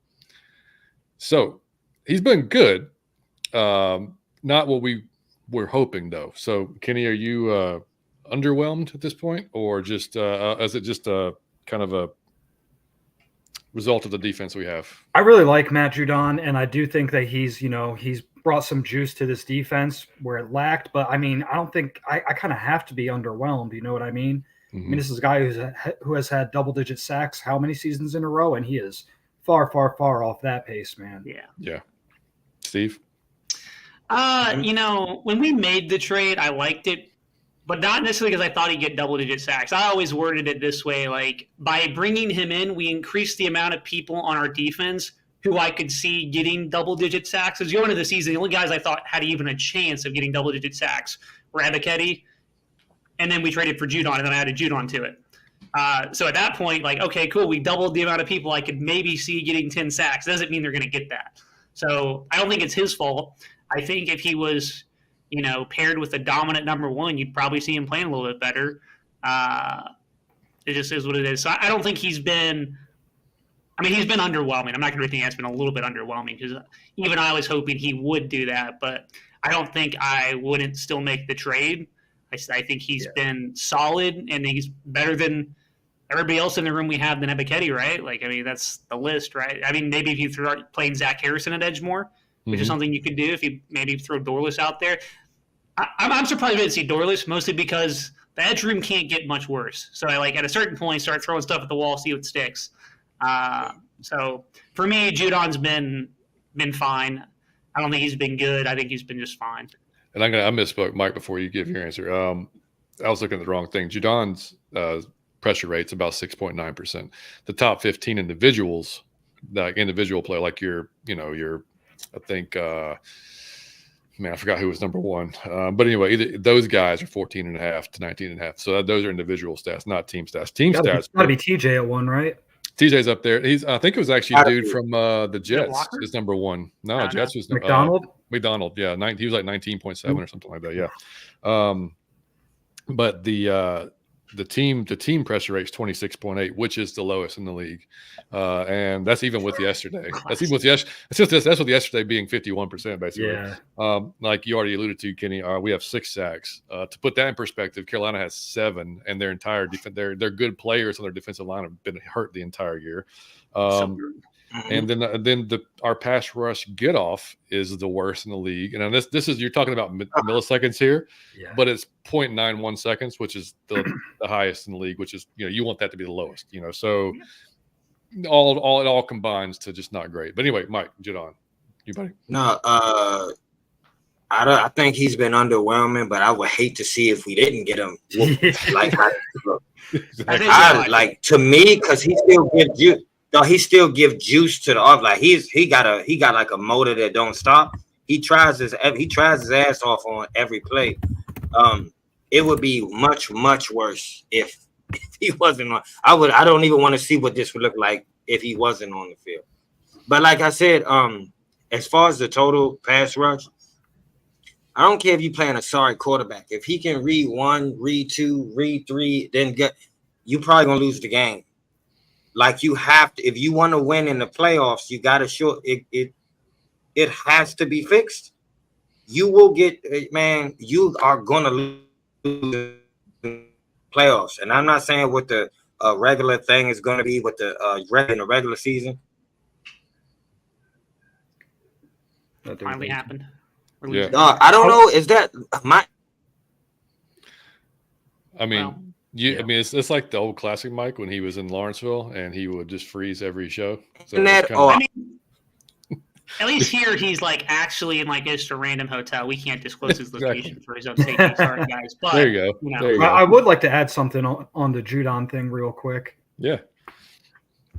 So he's been good. Not what we were hoping, though. So, Kenny, are you underwhelmed at this point, or just is it just a kind of a result of the defense we have? I really like Matt Judon, and I do think that he's brought some juice to this defense where it lacked. But I mean, I don't think I kind of have to be underwhelmed. You know what I mean? Mm-hmm. I mean, this is a guy who has had double-digit sacks how many seasons in a row, and he is far, far, far off that pace, man. Yeah. Steve? When we made the trade, I liked it, but not necessarily because I thought he'd get double-digit sacks. I always worded it this way, by bringing him in, we increased the amount of people on our defense who I could see getting double-digit sacks. As going into the season, the only guys I thought had even a chance of getting double-digit sacks were Ebiketie, and then we traded for Judon, and then I added Judon to it. So at that point, okay, cool, we doubled the amount of people I could maybe see getting 10 sacks. Doesn't mean they're going to get that. So I don't think it's his fault. I think if he was, paired with a dominant number 1, you'd probably see him playing a little bit better. It just is what it is. So I don't think he's been – he's been underwhelming. I'm not going to think it's been a little bit underwhelming because even I was hoping he would do that. But I don't think I wouldn't still make the trade. I think he's been solid, and he's better than everybody else in the room we have than Ebiketie, right? That's the list, right? Maybe if you start playing Zach Harrison at edge more, which is something you could do if you maybe throw Dorless out there. I'm surprised we didn't see Dorless, mostly because the edge room can't get much worse. So at a certain point, start throwing stuff at the wall, see what sticks. So for me, Judon's been fine. I don't think he's been good. I think he's been just fine. And I misspoke, Mike, before you give your answer. I was looking at the wrong thing. Judon's pressure rate's about 6.9%. The top 15 individuals, individual play, I think man, I forgot who was number one. But anyway, either those guys are 14.5 to 19.5. So those are individual stats, not team stats. Team stats. Got to be TJ at 1, right? TJ's up there. I think it was actually a dude from the Jets. Is number one. No, Jets was McDonald. Yeah, he was like 19.7 or something like that. Yeah. But the team pressure rate's 26.8, which is the lowest in the league, and that's even with yesterday. That's even with that's with yesterday being 51% basically. Yeah. Like you already alluded to, Kenny, we have 6 sacks. To put that in perspective, Carolina has 7, and their entire defense, they're good players on their defensive line have been hurt the entire year. And then our pass rush get off is the worst in the league. And this is, you're talking about milliseconds here, but it's 0.91 seconds, which is the highest in the league, which is, you want that to be the lowest, so it all combines to just not great. But anyway, Mike, get on. You buddy? No, I think he's been underwhelming, but I would hate to see if we didn't get him. To me, because he still gives you. No, he still give juice to the off. Like he got like a motor that don't stop. He tries his ass off on every play. It would be much worse if he wasn't on. I don't even want to see what this would look like if he wasn't on the field. But like I said, as far as the total pass rush, I don't care if you're playing a sorry quarterback. If he can read 1, read 2, read 3, then you probably gonna lose the game. Like you have to, if you want to win in the playoffs, you got to show it. It has to be fixed. You will get, man. You are gonna lose playoffs, and I'm not saying what the regular thing is going to be with the in the regular season. That finally happened. Yeah. I don't know. Is that my? I mean. I mean, it's like the old classic Mike when he was in Lawrenceville and he would just freeze every show. So I mean, at least here he's like actually in like just a random hotel. We can't disclose his location for his own safety. Sorry, guys. But there you go. There you go. I would like to add something on the Judon thing real quick. Yeah.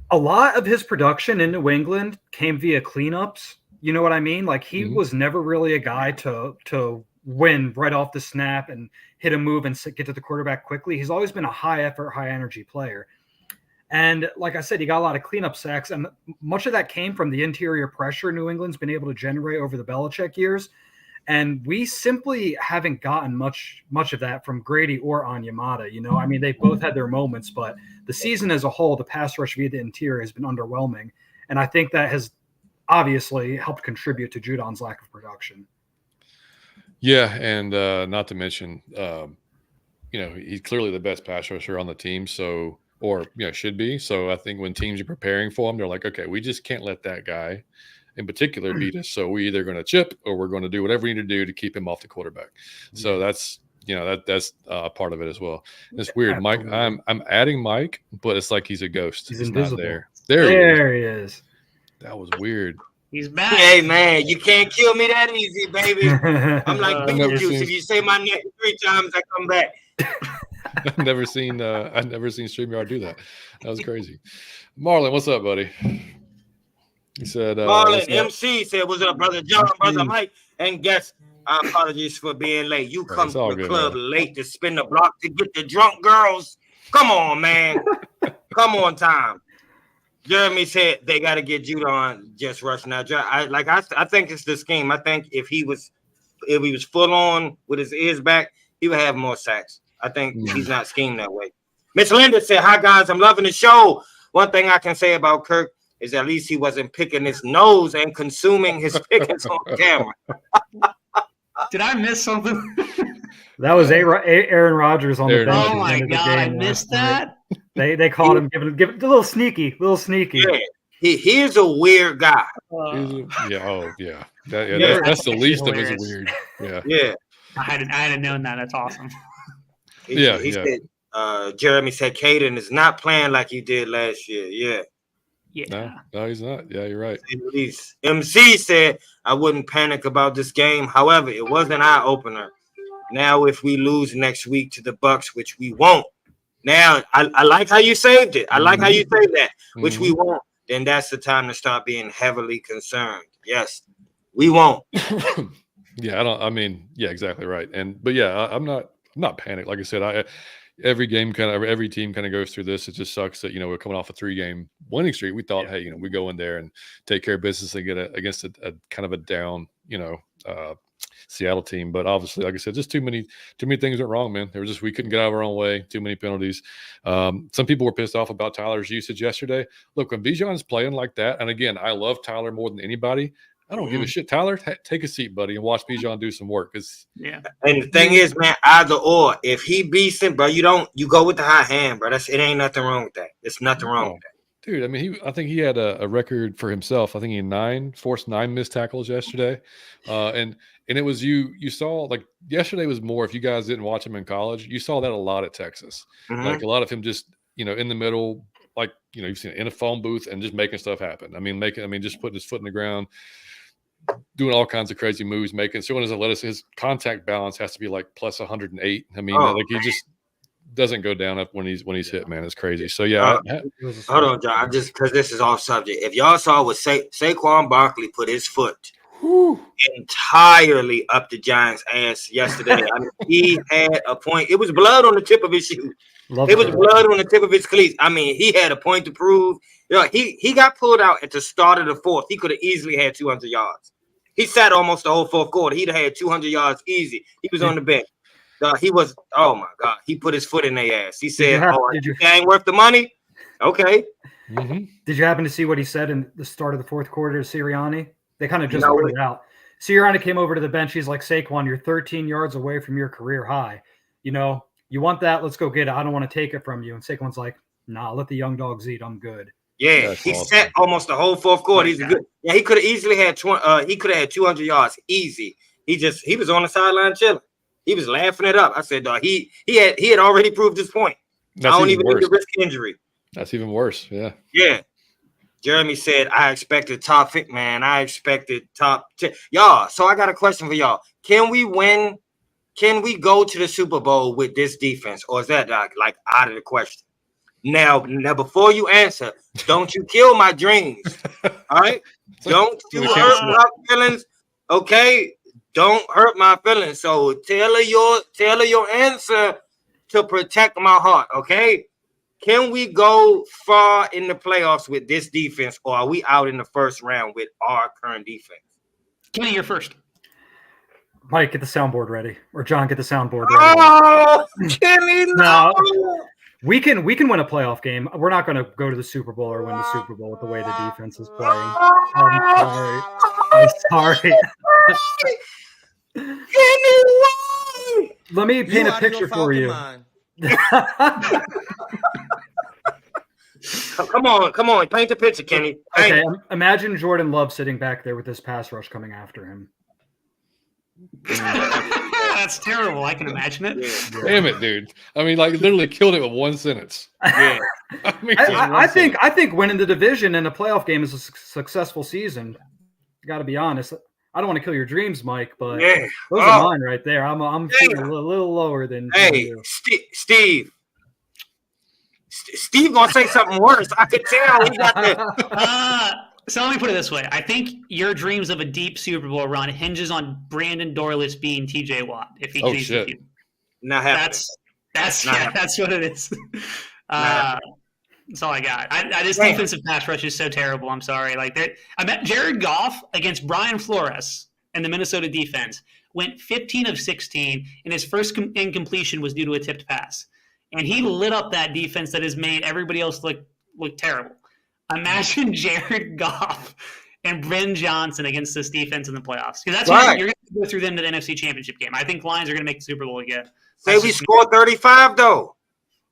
A lot of his production in New England came via cleanups. You know what I mean? Like he was never really a guy to win right off the snap and hit a move and get to the quarterback quickly. He's always been a high effort, high energy player. And like I said, he got a lot of cleanup sacks, and much of that came from the interior pressure New England's been able to generate over the Belichick years. And we simply haven't gotten much of that from Grady or Onyemata. I mean, they both had their moments, but the season as a whole, the pass rush via the interior has been underwhelming. And I think that has obviously helped contribute to Judon's lack of production. Yeah, and not to mention, he's clearly the best pass rusher on the team, should be. So I think when teams are preparing for him, they're like, okay, we just can't let that guy in particular beat us. So we're either going to chip or we're going to do whatever we need to do to keep him off the quarterback. So that's that's part of it as well. It's weird, Mike. I'm adding Mike, but it's like he's a ghost. He's invisible. Not there. There he is. That was weird. He's back. Hey man, you can't kill me that easy, baby. I'm like Beetlejuice. If you say my name 3 times, I come back. I've never seen StreamYard do that. That was crazy. Marlon, what's up, buddy? He said Marlon MC said, "What's up, brother John, brother Mike?" And guess apologies for being late. You come to the club late to spin the block to get the drunk girls. Come on, man. Come on, time. Jeremy said they got to get Judon just rushing out. I think it's the scheme. I think if he was full on with his ears back, he would have more sacks. I think he's not schemed that way. Miss Linda said, "Hi guys, I'm loving the show. One thing I can say about Kirk is at least he wasn't picking his nose and consuming his pickings on camera." Did I miss something? That was Aaron Rodgers on the bench. Oh my god, I missed that. They called him giving a little sneaky. Yeah, he is a weird guy. That's the least of his weird. Yeah. I hadn't known that. That's awesome. He said, Jeremy said, Caden is not playing like he did last year. Yeah. No, he's not. Yeah, you're right. MC said, "I wouldn't panic about this game. However, it was an eye opener. Now, if we lose next week to the Bucs, which we won't. Now, I like how you saved it. I like how you saved that, which we won't. Then that's the time to start being heavily concerned. Yes, we won't." Yeah, exactly right. But yeah, I'm not panicked. Like I said, every team kind of goes through this. It just sucks that we're coming off a 3-game winning streak. We thought, hey, we go in there and take care of business and get against a kind of a down, Seattle team. But obviously, like I said, just too many things went wrong, man. We couldn't get out of our own way. Too many penalties. Some people were pissed off about Tyler's usage yesterday. Look, when Bijan's playing like that, and again, I love Tyler more than anybody. I don't give a shit. Tyler, take a seat, buddy, and watch Bijan do some work. And the thing is, man, either or. If he beats him, bro, you go with the high hand, bro. It ain't nothing wrong with that. It's nothing wrong with that. Dude, I mean, I think he had a record for himself. I think he forced 9 missed tackles yesterday. And it was you saw, like, yesterday was more, if you guys didn't watch him in college, you saw that a lot at Texas. Like, a lot of him just, in the middle, like, you've seen it in a phone booth and just making stuff happen. Just putting his foot in the ground, doing all kinds of crazy moves, showing his athleticism. His contact balance has to be like plus 108. He just doesn't go down up when he's hit, man. It's crazy. So yeah. Hold on, John. Because this is off subject. If y'all saw what Saquon Barkley put his foot entirely up the Giants' ass yesterday. He had a point. It was blood on the tip of his shoe. Blood on the tip of his cleats. He had a point to prove. He got pulled out at the start of the fourth. He could have easily had 200 yards. He sat almost the whole fourth quarter. He'd have had 200 yards easy. He was on the bench. He was, oh my God. He put his foot in their ass. He said, you ain't worth the money? Okay. Mm-hmm. Did you happen to see what he said in the start of the fourth quarter to Sirianni? They kind of just put it out. Sirianni came over to the bench. He's like, Saquon, you're 13 yards away from your career high. You want that? Let's go get it. I don't want to take it from you. And Saquon's like, nah, let the young dogs eat. I'm good. Yeah, he sat almost the whole fourth quarter. He's good. Yeah, he could have easily had 200 yards easy. He was on the sideline chilling. He was laughing it up. I said, dog, he had already proved his point. I don't even need to risk injury. That's even worse. Yeah. Yeah. Jeremy said, I expected top 10. Man, I expected top 10. Y'all, so I got a question for y'all. Can we win? Can we go to the Super Bowl with this defense? Or is that like out of the question? Now, before you answer, don't you kill my dreams. All right? Don't you hurt my feelings. Okay? Don't hurt my feelings. So tailor your answer to protect my heart. Okay? Can we go far in the playoffs with this defense, or are we out in the first round with our current defense? Kenny, you're first. Mike, get the soundboard ready. Or John, get the soundboard ready. Oh, Kenny, no. We can win a playoff game. We're not going to go to the Super Bowl or win the Super Bowl with the way the defense is playing. I'm sorry. Kenny, why? Let me paint a picture for you. Come on, paint the picture, Kenny. Okay, imagine Jordan Love sitting back there with this pass rush coming after him. That's terrible. I can imagine it. Yeah. Damn it, dude. Literally killed it with one sentence. Yeah. I think winning the division in a playoff game is a successful season. Got to be honest. I don't want to kill your dreams, Mike, but those are mine right there. I'm feeling a little lower than you. Steve gonna say something worse. I could tell. He got the. So let me put it this way. I think your dreams of a deep Super Bowl run hinges on Brandon Dorlitz being TJ Watt. If he agrees with you. Not happening. That's what it is. That's all I got. This defensive pass rush is so terrible. I'm sorry. I met Jared Goff against Brian Flores and the Minnesota defense. Went 15 of 16, and his first incompletion was due to a tipped pass. And he lit up that defense that has made everybody else look terrible. Imagine Jared Goff and Bryn Johnson against this defense in the playoffs. Because that's you're going to go through them to the NFC Championship game. I think Lions are going to make the Super Bowl again. Say we score 35, though.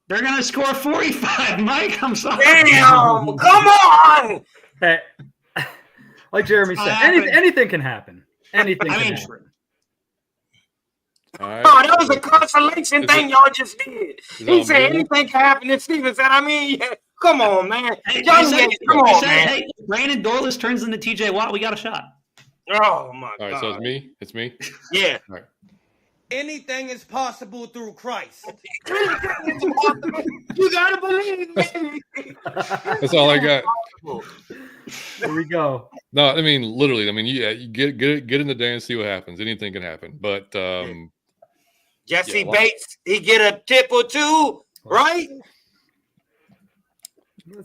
They're going to score 45, Mike. I'm sorry. Damn, come on. Hey, like Jeremy said, anything can happen. Anything can happen. All right. Oh, that was a consolation thing y'all just did. He said anything can happen. And Steven said, come on, man. Come on, man. Hey, Brandon Dorlitz turns into TJ Watt. We got a shot. Oh, my God. All right, so it's me? It's me? Yeah. All right. Anything is possible through Christ. You got to believe, baby. That's all I got. Here we go. No, I mean literally. I mean, you get in the day and see what happens. Anything can happen. But Jesse Bates, he get a tip or two, right?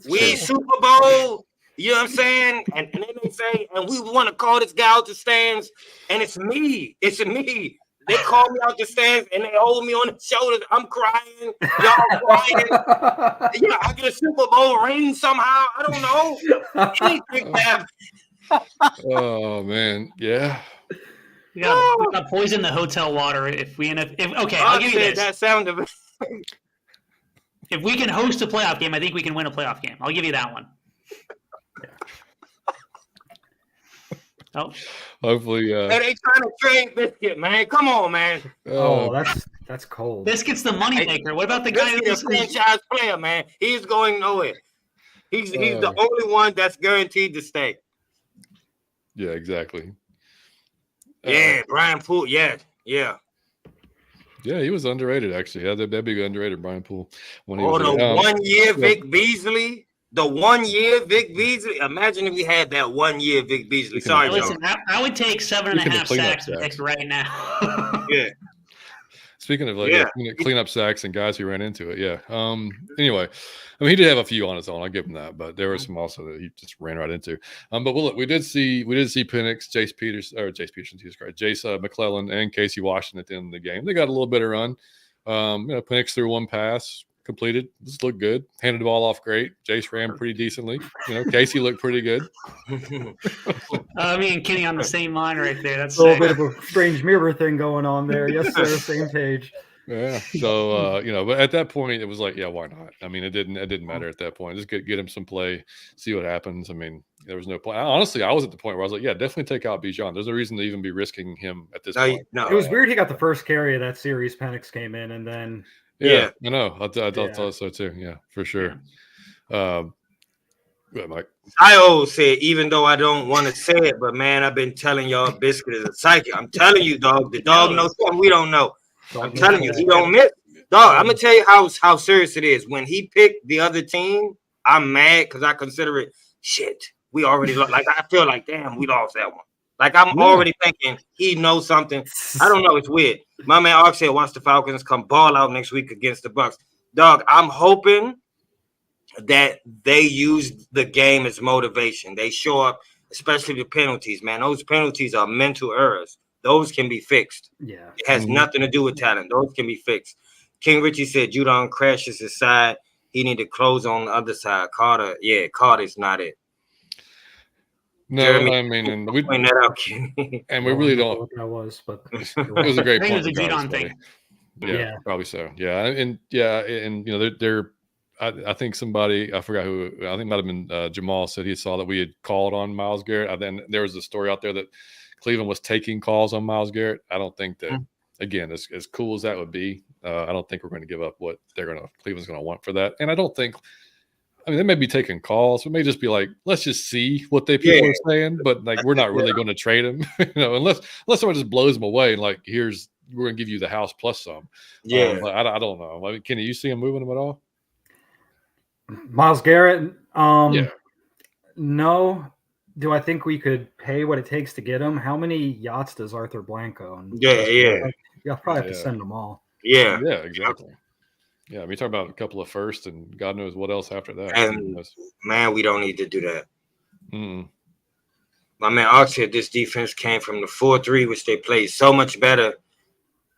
We Super Bowl, you know what I'm saying? And then they say, and we want to call this guy out the stands, and it's me. It's me. They call me out the stands and they hold me on the shoulders. I'm crying. Y'all crying. Yeah, I get a Super Bowl ring somehow. I don't know. Anything happen. Oh man, yeah. We got poison the hotel water if we end up. I'll give you this. That sound of it. If we can host a playoff game, I think we can win a playoff game. I'll give you that one. Oh, Hey, hopefully. they trying to trade Biscuit, man. Come on, man. That's cold. Biscuit's the money maker. What about the guy who's a franchise player, man? He's going nowhere. He's the only one that's guaranteed to stay. Yeah, exactly. Yeah, Brian Poole. Yeah. Yeah, he was underrated actually. Yeah, that'd be underrated, Brian Poole. When he was 1 year Vic Beasley. The 1 year Vic Beasley. Imagine if we had that 1 year Vic Beasley. Sorry, listen, I would take 7.5 sacks right now. Yeah. Speaking of clean up sacks and guys who ran into it, yeah. Anyway, I mean, he did have a few on his own. I'll give him that, but there were some also that he just ran right into. But look, we did see Penix, Jace McClellan, and Casey Washington at the end of the game. They got a little bit of run. Penix threw one pass, completed. This looked good. Handed the ball off great. Jace ran pretty decently. Casey looked pretty good. Me and Kenny on the same line right there. That's a little bit of a strange mirror thing going on there. Yes, sir. Same page. Yeah. So but at that point it was like, yeah, why not? I mean, it didn't matter at that point. Just get him some play, see what happens. I mean, there was no point. Honestly, I was at the point where I was like, yeah, definitely take out Bijan. There's no reason to even be risking him at this point. No. It was weird he got the first carry of that series. Penix came in and then I know. I thought so too. Yeah, for sure. Mike. I always say, even though I don't want to say it, but man, I've been telling y'all Biscuit is a psychic. I'm telling you, dog. The dog knows something we don't know. I'm telling you, he don't miss. Dog, I'm gonna tell you how serious it is. When he picked the other team, I'm mad because I consider it shit. We already like I feel like damn, we lost that one. Like I'm already thinking he knows something. I don't know. It's weird. My man Ark said wants the Falcons come ball out next week against the Bucks. Dog, I'm hoping that they use the game as motivation. They show up, especially the penalties, man. Those penalties are mental errors. Those can be fixed. Yeah. It has nothing to do with talent. Those can be fixed. King Richie said Judon crashes his side. He need to close on the other side. Carter's not it. No, Jeremy, I mean, and we point that out, and we really don't. That was, but it was a great point. It was a Judon thing. Yeah, probably so. Yeah, and they're. I think somebody, I forgot who, I think it might have been Jamal said he saw that we had called on Myles Garrett. Then there was a story out there that Cleveland was taking calls on Myles Garrett. I don't think that, again, as cool as that would be, I don't think we're going to give up what Cleveland's going to want for that. And I don't think, they may be taking calls. It may just be like, let's just see what people are saying, but like we're not really going to trade him, unless someone just blows them away and like, we're going to give you the house plus some. Yeah. But I don't know. I mean, Kenny, you see him moving them at all? Myles Garrett, no. Do I think we could pay what it takes to get him? How many yachts does Arthur Blanco own? You'll probably have to send them all. Yeah, exactly. Yeah, I mean, talk about a couple of firsts and God knows what else after that. And man, we don't need to do that. My man Ox said this defense came from the 4-3, which they played so much better.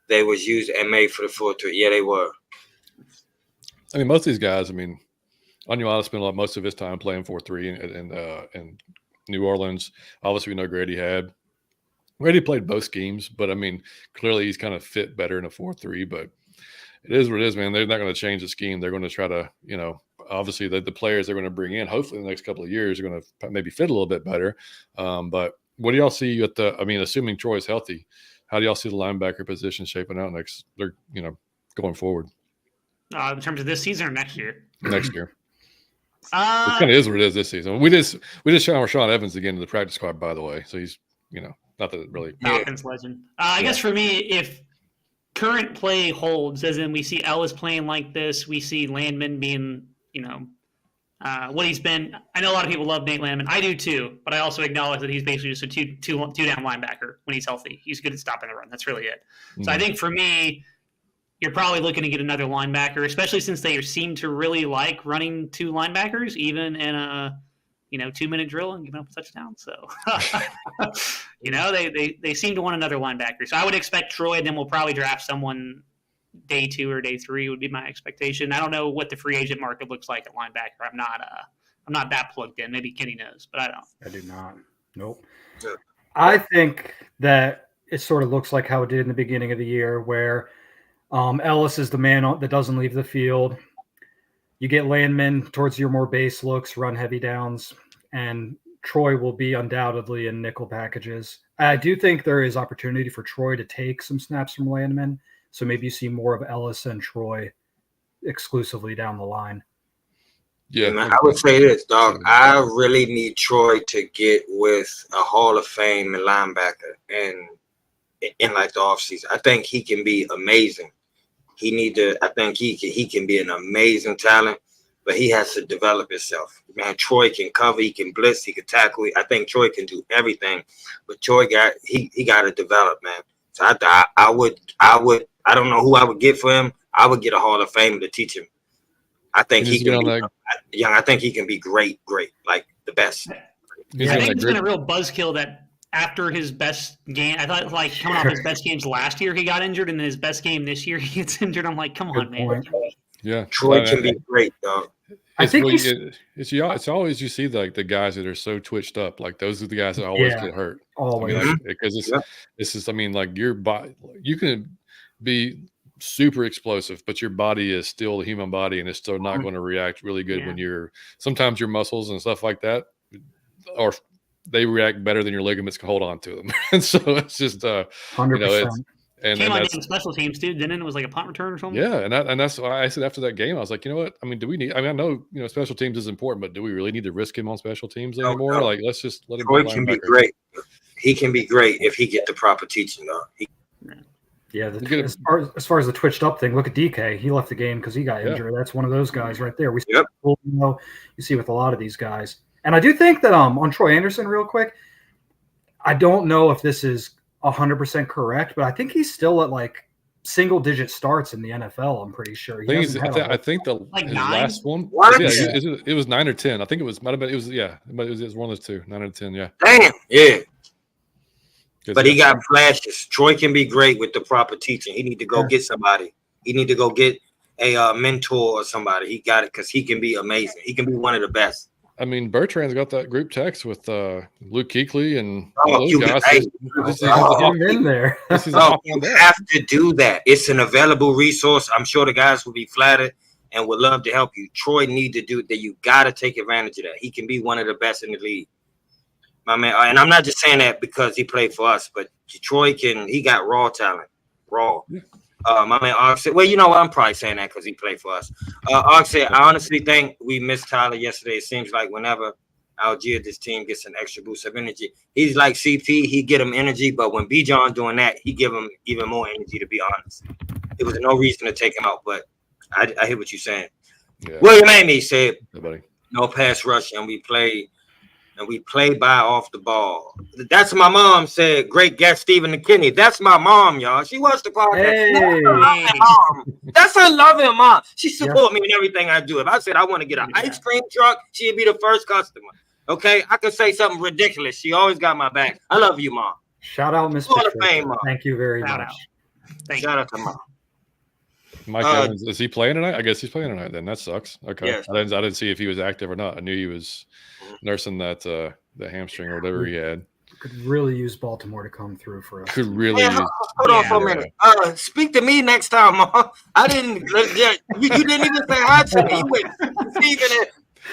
They was used and made for the 4-3. Yeah, they were. I mean, most of these guys, Anuada spent most of his time playing 4-3 in New Orleans. Obviously, we know Grady played both schemes, but clearly he's kind of fit better in a 4-3. But it is what it is, man. They're not going to change the scheme. They're going to try to, obviously the players they're going to bring in, hopefully in the next couple of years, are going to maybe fit a little bit better. But what do y'all see at assuming Troy is healthy, how do y'all see the linebacker position shaping out going forward? In terms of this season or next year? Next year. It kind of is what it is this season. We just shot Rashaan Evans again to the practice squad, by the way. So he's, not that it really. Falcons legend. I guess for me, if current play holds, as in we see Ellis playing like this, we see Landman being, what he's been. I know a lot of people love Nate Landman. I do too, but I also acknowledge that he's basically just a two down linebacker when he's healthy. He's good at stopping the run. That's really it. So I think for me, you're probably looking to get another linebacker, especially since they seem to really like running two linebackers, even in a 2-minute drill and giving up a touchdown. So they seem to want another linebacker. So I would expect Troy, and then we'll probably draft someone day 2 or day 3 would be my expectation. I don't know what the free agent market looks like at linebacker. I'm not that plugged in. Maybe Kenny knows, but I don't. I do not. Nope. I think that it sort of looks like how it did in the beginning of the year, where Ellis is the man that doesn't leave the field. You get Landman towards your more base looks, run heavy downs, and Troy will be undoubtedly in nickel packages. I do think there is opportunity for Troy to take some snaps from Landman. So maybe you see more of Ellis and Troy exclusively down the line. Yeah, I would say this, dog. I really need Troy to get with a Hall of Fame linebacker in like the offseason. I think he can be amazing. I think he can be an amazing talent, but he has to develop himself. Man, Troy can cover, he can blitz, he can tackle. I think Troy can do everything, but Troy got to develop, man. So I don't know who I would get for him. I would get a Hall of Famer to teach him. I think he can be young. I think he can be great, like the best. I think it's been a real buzzkill that after his best game, I thought like coming off his best games last year, he got injured, and his best game this year, he gets injured. I'm like, come on, man. Yeah, Troy can be great, dog. I think it's always you see like the guys that are so twitched up, like those are the guys that always get hurt. Always, because this is like your body. You can be super explosive, but your body is still the human body, and it's still not going to react really good when sometimes your muscles and stuff like that, or they react better than your ligaments can hold on to them. And so it's just 100%. And came on special teams too, didn't it? Was like a punt return or something. Yeah, and that's why I said after that game, I was like, you know what? I mean, do we need? I mean, I know special teams is important, but do we really need to risk him on special teams anymore? No. Like, let's just let him. Troy can be great. He can be great if he get the proper teaching, though. As far as the twitched up thing, look at DK. He left the game because he got injured. That's one of those guys right there. You see with a lot of these guys, and I do think that on Troy Anderson, real quick, I don't know if this is 100% correct, but I think he's still at like single-digit starts in the NFL. I'm pretty sure. I think the like his 9? last one. What? Yeah, it was 9 or 10. I think it might have been. It was one of those two. 9 or 10. Yeah. Damn. Yeah. But he got flashes. Troy can be great with the proper teaching. He need to go get somebody. He need to go get a mentor or somebody. He got it because he can be amazing. He can be one of the best. I mean, Bertrand's got that group text with Luke Kuechly and all those guys. You have to do that. It's an available resource. I'm sure the guys will be flattered and would love to help you. Troy need to do that. You got to take advantage of that. He can be one of the best in the league. My man, and I'm not just saying that because he played for us, but Troy he got raw talent. Raw. Yeah. My man Ark said, well, you know what? I'm probably saying that because he played for us. Ark said, I honestly think we missed Tyler yesterday. It seems like whenever Algier, this team gets an extra boost of energy. He's like CP. He get him energy, but when Bijan doing that, he give him even more energy, to be honest. There was no reason to take him out, but I hear what you're saying. Yeah. William Amy said, no pass rush, and we play by off the ball. That's my mom said, great guest, Stephen McKinney. That's my mom, y'all. She wants to call that. That's her loving mom. She support me in everything I do. If I said I want to get an ice cream truck, she'd be the first customer. Okay? I could say something ridiculous. She always got my back. I love you, Mom. Shout out, Miss Fame, Mom. Thank you very much. Shout out to Mom. Mike Evans, is he playing tonight? I guess he's playing tonight then. That sucks. Okay. Yes. I didn't see if he was active or not. I knew he was nursing that hamstring or whatever he had. Could really use Baltimore to come through for us. Hold on for a minute. Speak to me next time, Mom. I didn't. You didn't even say hi to me. You went Stephen.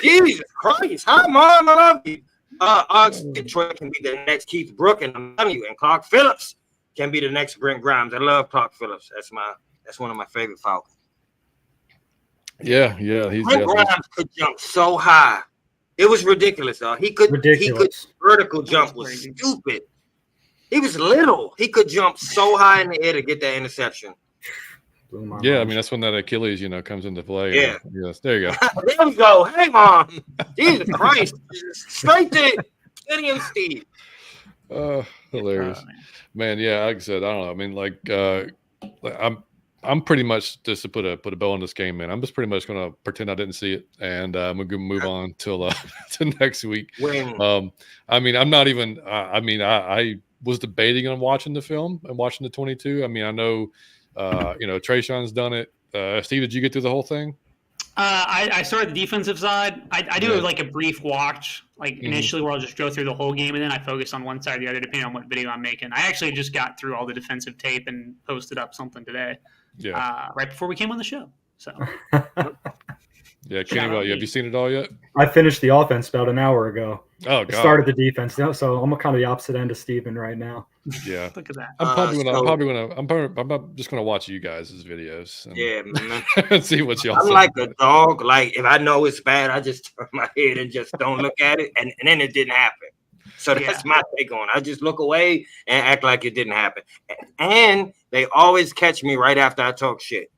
Jesus Christ, hi, Mom. I love you. Detroit can be the next Keith Brook, and I'm telling you, and Clark Phillips can be the next Brent Grimes. I love Clark Phillips. That's one of my favorite Falcons. Yeah. Brent Grimes could jump so high. It was ridiculous, though. He could vertical jump was stupid. He was little. He could jump so high in the air to get that interception. Yeah, I mean that's when that Achilles, comes into play. Yeah. Yes, there you go. There we go. Hey, Mom. Jesus Christ. Straight to Kenny and Steve. Hilarious. Man, yeah, like I said, I don't know. I mean, I'm pretty much just to put a bow on this game, man. I'm just pretty much gonna pretend I didn't see it, and I'm gonna move on till to next week. I mean, I'm not even. I was debating on watching the film and watching the 22. I mean, I know, Trayshawn's done it. Steve, did you get through the whole thing? I started the defensive side. I do like a brief watch, initially where I'll just go through the whole game, and then I focus on one side or the other depending on what video I'm making. I actually just got through all the defensive tape and posted up something today. Yeah. Right before we came on the show. So. Yeah, Kenny, have you seen it all yet? I finished the offense about an hour ago. Oh, God. I started the defense, so I'm kind of the opposite end of Steven right now. Yeah, look at that. I'm just gonna watch you guys' videos. And see what y'all. I'm say. like a dog. Like if I know it's bad, I just turn my head and just don't look at it, and then it didn't happen. So that's my take on it. I just look away and act like it didn't happen. And they always catch me right after I talk shit.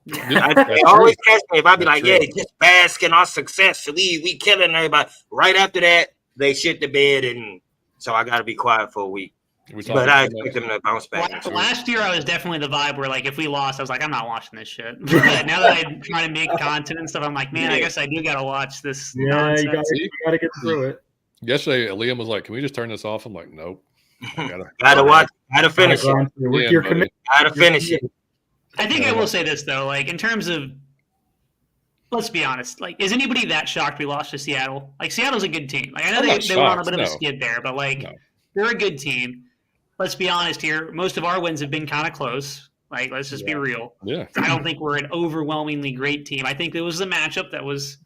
They always catch me if I be like, just bask in our success. We killing everybody. Right after that, they shit the bed, and so I got to be quiet for a week. But I expect them to bounce back. Last year, I was definitely the vibe where, if we lost, I was like, I'm not watching this shit. But now that I'm trying to make content and stuff, I'm like, man, I guess I do got to watch this. Yeah, you got to get through it. Yesterday, Liam was like, "Can we just turn this off?" I'm like, "Nope, gotta watch, gotta finish it. Gotta finish it." I think I will say this though, in terms of, let's be honest, is anybody that shocked we lost to Seattle? Seattle's a good team. I know they were on a bit of a skid there, but they're a good team. Let's be honest here. Most of our wins have been kind of close. Let's just be real. Yeah. I don't think we're an overwhelmingly great team. I think it was the matchup that was.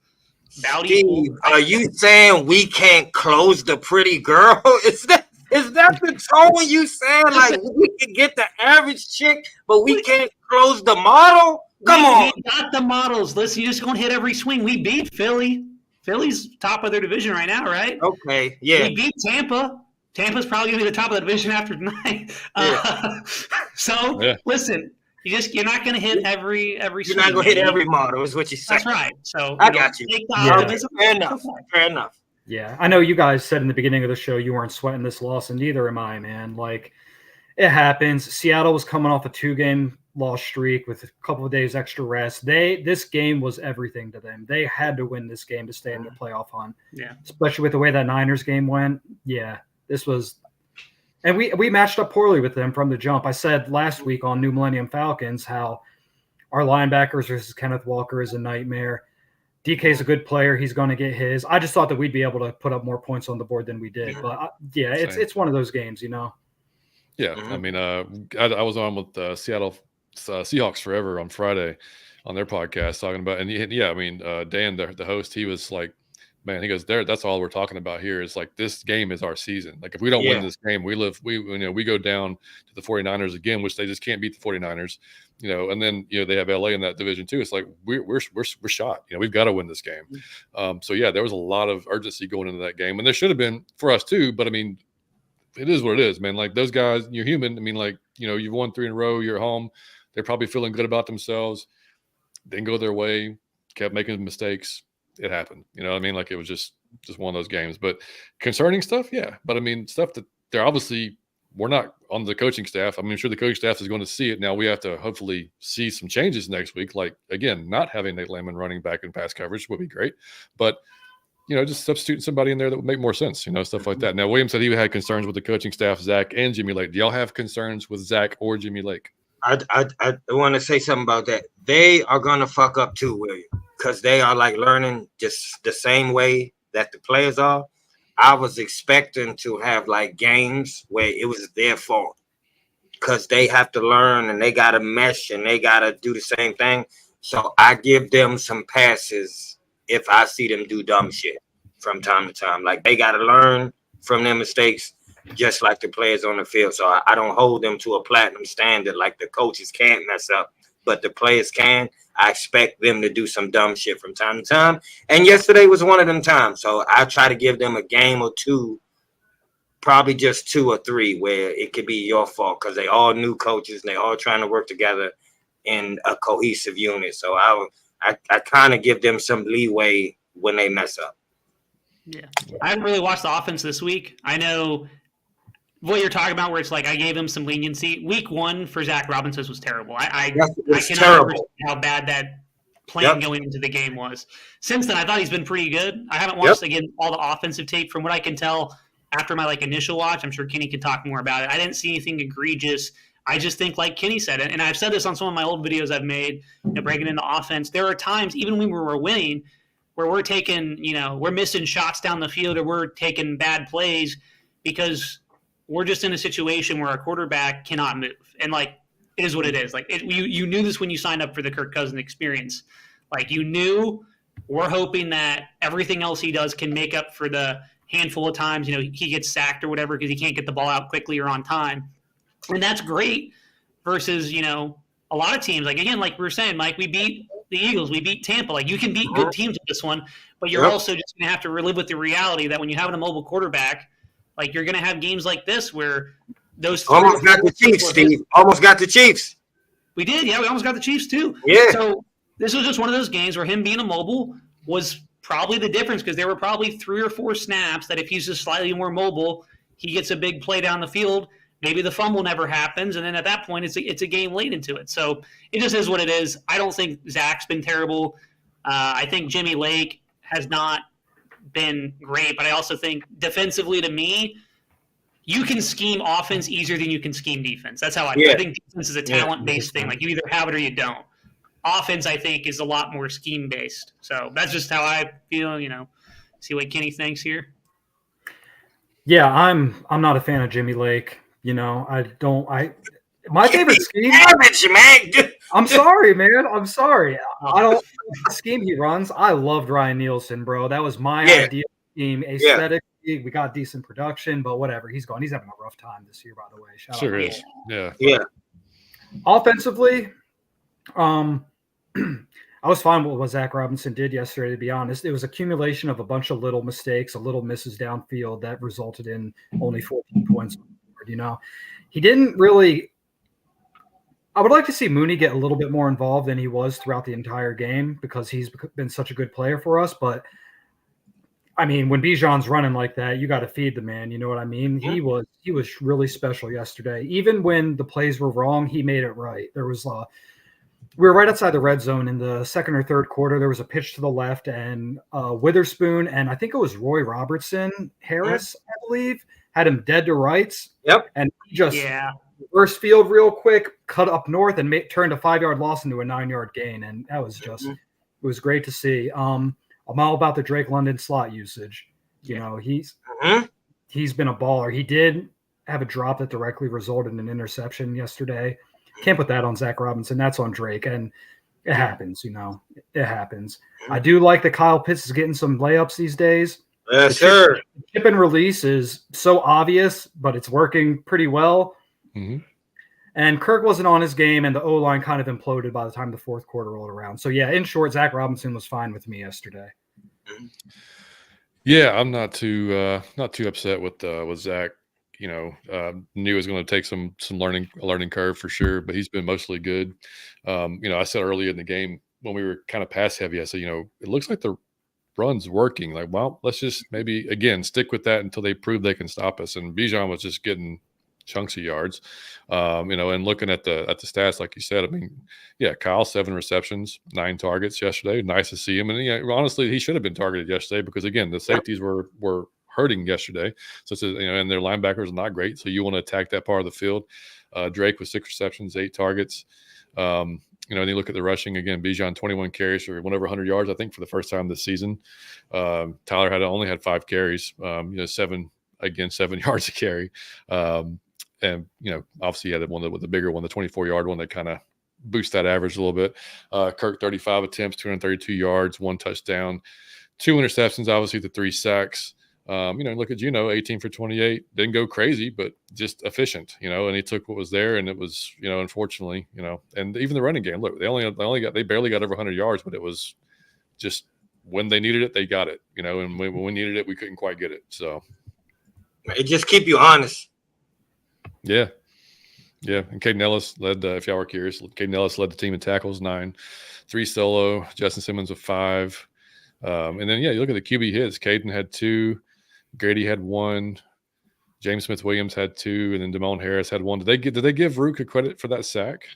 Steve, are you saying we can't close the pretty girl? Is that the tone you saying? We can get the average chick, but we can't close the model? Come on. We got the models. Listen, you just going to hit every swing. We beat Philly. Philly's top of their division right now, right? Okay, yeah. We beat Tampa. Tampa's probably going to be the top of the division after tonight. Listen. You're not going to hit every. You're not going to hit every model, is what you said. That's right. So I got you. Take the optimism. Fair enough. Yeah, I know you guys said in the beginning of the show you weren't sweating this loss, and neither am I, man. It happens. Seattle was coming off a 2-game loss streak with a couple of days extra rest. This game was everything to them. They had to win this game to stay in the playoff hunt. Yeah, especially with the way that Niners game went. Yeah, this was. And we matched up poorly with them from the jump. I said last week on New Millennium Falcons how our linebackers versus Kenneth Walker is a nightmare. DK's a good player. He's going to get his. I just thought that we'd be able to put up more points on the board than we did. But, it's one of those games, Yeah, I mean, I was on with Seattle Seahawks Forever on Friday on their podcast talking about – and, I mean, Dan, the host, he was like, man, he goes, that's all we're talking about here is this game is our season. If we don't win this game, we go down to the 49ers again, which they just can't beat the 49ers, and then, they have LA in that division too. It's we're shot, we've got to win this game. There was a lot of urgency going into that game, and there should have been for us too, but I mean, it is what it is, man. Those guys, you're human. I mean, you've won 3 in a row, you're at home. They're probably feeling good about themselves. Didn't go their way, kept making mistakes. It happened, you know what I mean? It was just one of those games. But concerning stuff, yeah. But I mean, stuff that we're not on the coaching staff. I mean, I'm sure the coaching staff is going to see it. Now we have to hopefully see some changes next week. Again, not having Nate Landman running back in pass coverage would be great. But, just substituting somebody in there that would make more sense, stuff like that. Now, William said he had concerns with the coaching staff, Zach and Jimmy Lake. Do y'all have concerns with Zach or Jimmy Lake? I want to say something about that. They are going to fuck up too, William. Because they are learning just the same way that the players are. I was expecting to have games where it was their fault because they have to learn and they got to mesh and they got to do the same thing. So I give them some passes if I see them do dumb shit from time to time. They got to learn from their mistakes just like the players on the field. So I don't hold them to a platinum standard the coaches can't mess up, but the players can. I expect them to do some dumb shit from time to time. And yesterday was one of them times. So I try to give them a game or two, probably just 2 or 3, where it could be your fault because they all new coaches and they all trying to work together. in a cohesive unit. So I kind of give them some leeway when they mess up. Yeah. I haven't really watched the offense this week. I know what you're talking about, where it's like I gave him some leniency. Week 1 for Zach Robinson was terrible. I cannot understand how bad that plan going into the game was. Since then, I thought he's been pretty good. I haven't watched again all the offensive tape. From what I can tell after my initial watch, I'm sure Kenny can talk more about it. I didn't see anything egregious. I just think, like Kenny said, and I've said this on some of my old videos I've made, breaking into offense. There are times, even when we were winning, where we're taking, we're missing shots down the field or we're taking bad plays because we're just in a situation where our quarterback cannot move. And, it is what it is. You knew this when you signed up for the Kirk Cousins experience. You knew we're hoping that everything else he does can make up for the handful of times, he gets sacked or whatever because he can't get the ball out quickly or on time. And that's great versus, a lot of teams. Again, like we were saying, Mike, we beat the Eagles. We beat Tampa. You can beat good teams with this one, but you're also just going to have to live with the reality that when you have a mobile quarterback, you're going to have games like this where those almost got the Chiefs, Steve. Almost got the Chiefs. We did, yeah. We almost got the Chiefs too. Yeah. So this was just one of those games where him being a mobile was probably the difference because there were probably 3 or 4 snaps that if he's just slightly more mobile, he gets a big play down the field. Maybe the fumble never happens, and then at that point, it's a game late into it. So it just is what it is. I don't think Zach's been terrible. I think Jimmy Lake has not been great, but I also think defensively, to me, you can scheme offense easier than you can scheme defense. That's how I feel. I think defense is a talent-based thing. You either have it or you don't. Offense, I think, is a lot more scheme-based. So that's just how I feel. See what Kenny thinks here. Yeah, I'm not a fan of Jimmy Lake. My favorite scheme. Average, man. I'm sorry, man. I'm sorry. I don't like the scheme he runs. I loved Ryan Nielsen, bro. That was my ideal scheme. Aesthetically, we got decent production, but whatever. He's gone. He's having a rough time this year, by the way. Sure is. Yeah. Offensively, I was fine with what Zach Robinson did yesterday, to be honest. It was accumulation of a bunch of little mistakes, little misses downfield that resulted in only 14 points. He didn't really – I would like to see Mooney get a little bit more involved than he was throughout the entire game because he's been such a good player for us. But, when Bijan's running like that, you got to feed the man. You know what I mean? He was really special yesterday. Even when the plays were wrong, he made it right. There was we were right outside the red zone in the second or third quarter. There was a pitch to the left, and Witherspoon and I think it was Roy Robertson Harris, I believe, had him dead to rights. Yep. And he just reversed field real quick, cut up north, and turned a 5-yard loss into a 9-yard gain. And that was just it was great to see. I'm all about the Drake London slot usage. He's been a baller. He did have a drop that directly resulted in an interception yesterday. Can't put that on Zach Robinson. That's on Drake. And it happens, It happens. I do like that Kyle Pitts is getting some layups these days. Yes, sir. Chip and release is so obvious, but it's working pretty well. Mm-hmm. And Kirk wasn't on his game, and the O-line kind of imploded by the time the fourth quarter rolled around. So, in short, Zach Robinson was fine with me yesterday. Yeah, I'm not too upset with Zach. Knew it was going to take some learning curve for sure, but he's been mostly good. I said earlier in the game when we were kind of pass heavy, I said, it looks like the run's working. Let's just maybe again stick with that until they prove they can stop us. And Bijan was just getting chunks of yards, and looking at the stats, like you said, Kyle 7 receptions, 9 targets yesterday. Nice to see him. And honestly, he should have been targeted yesterday because again, the safeties were hurting yesterday. So it's, and their linebackers are not great. So you want to attack that part of the field. Drake with 6 receptions, 8 targets. And you look at the rushing again, Bijan 21 carries for went over 100 yards, I think, for the first time this season. Tyler only had 5 carries, 7 yards a carry. And obviously he had one with the bigger one, the 24-yard one that kind of boosts that average a little bit. Kirk 35 attempts, 232 yards, 1 touchdown, 2 interceptions, obviously the 3 sacks. Look at 18 for 28, didn't go crazy, but just efficient, and he took what was there, and it was, unfortunately, and even the running game, look, they barely got over 100 yards, but it was just when they needed it, they got it, and when we needed it, we couldn't quite get it. So it just keep you honest. Yeah. Yeah, and Caden Ellis led. If y'all were curious, Caden Ellis led the team in tackles, 9, 3 solo. Justin Simmons with 5, and then you look at the QB hits. Caden had 2, Grady had 1, James Smith-Williams had 2, and then Damone Harris had 1. Did they give Rook a credit for that sack?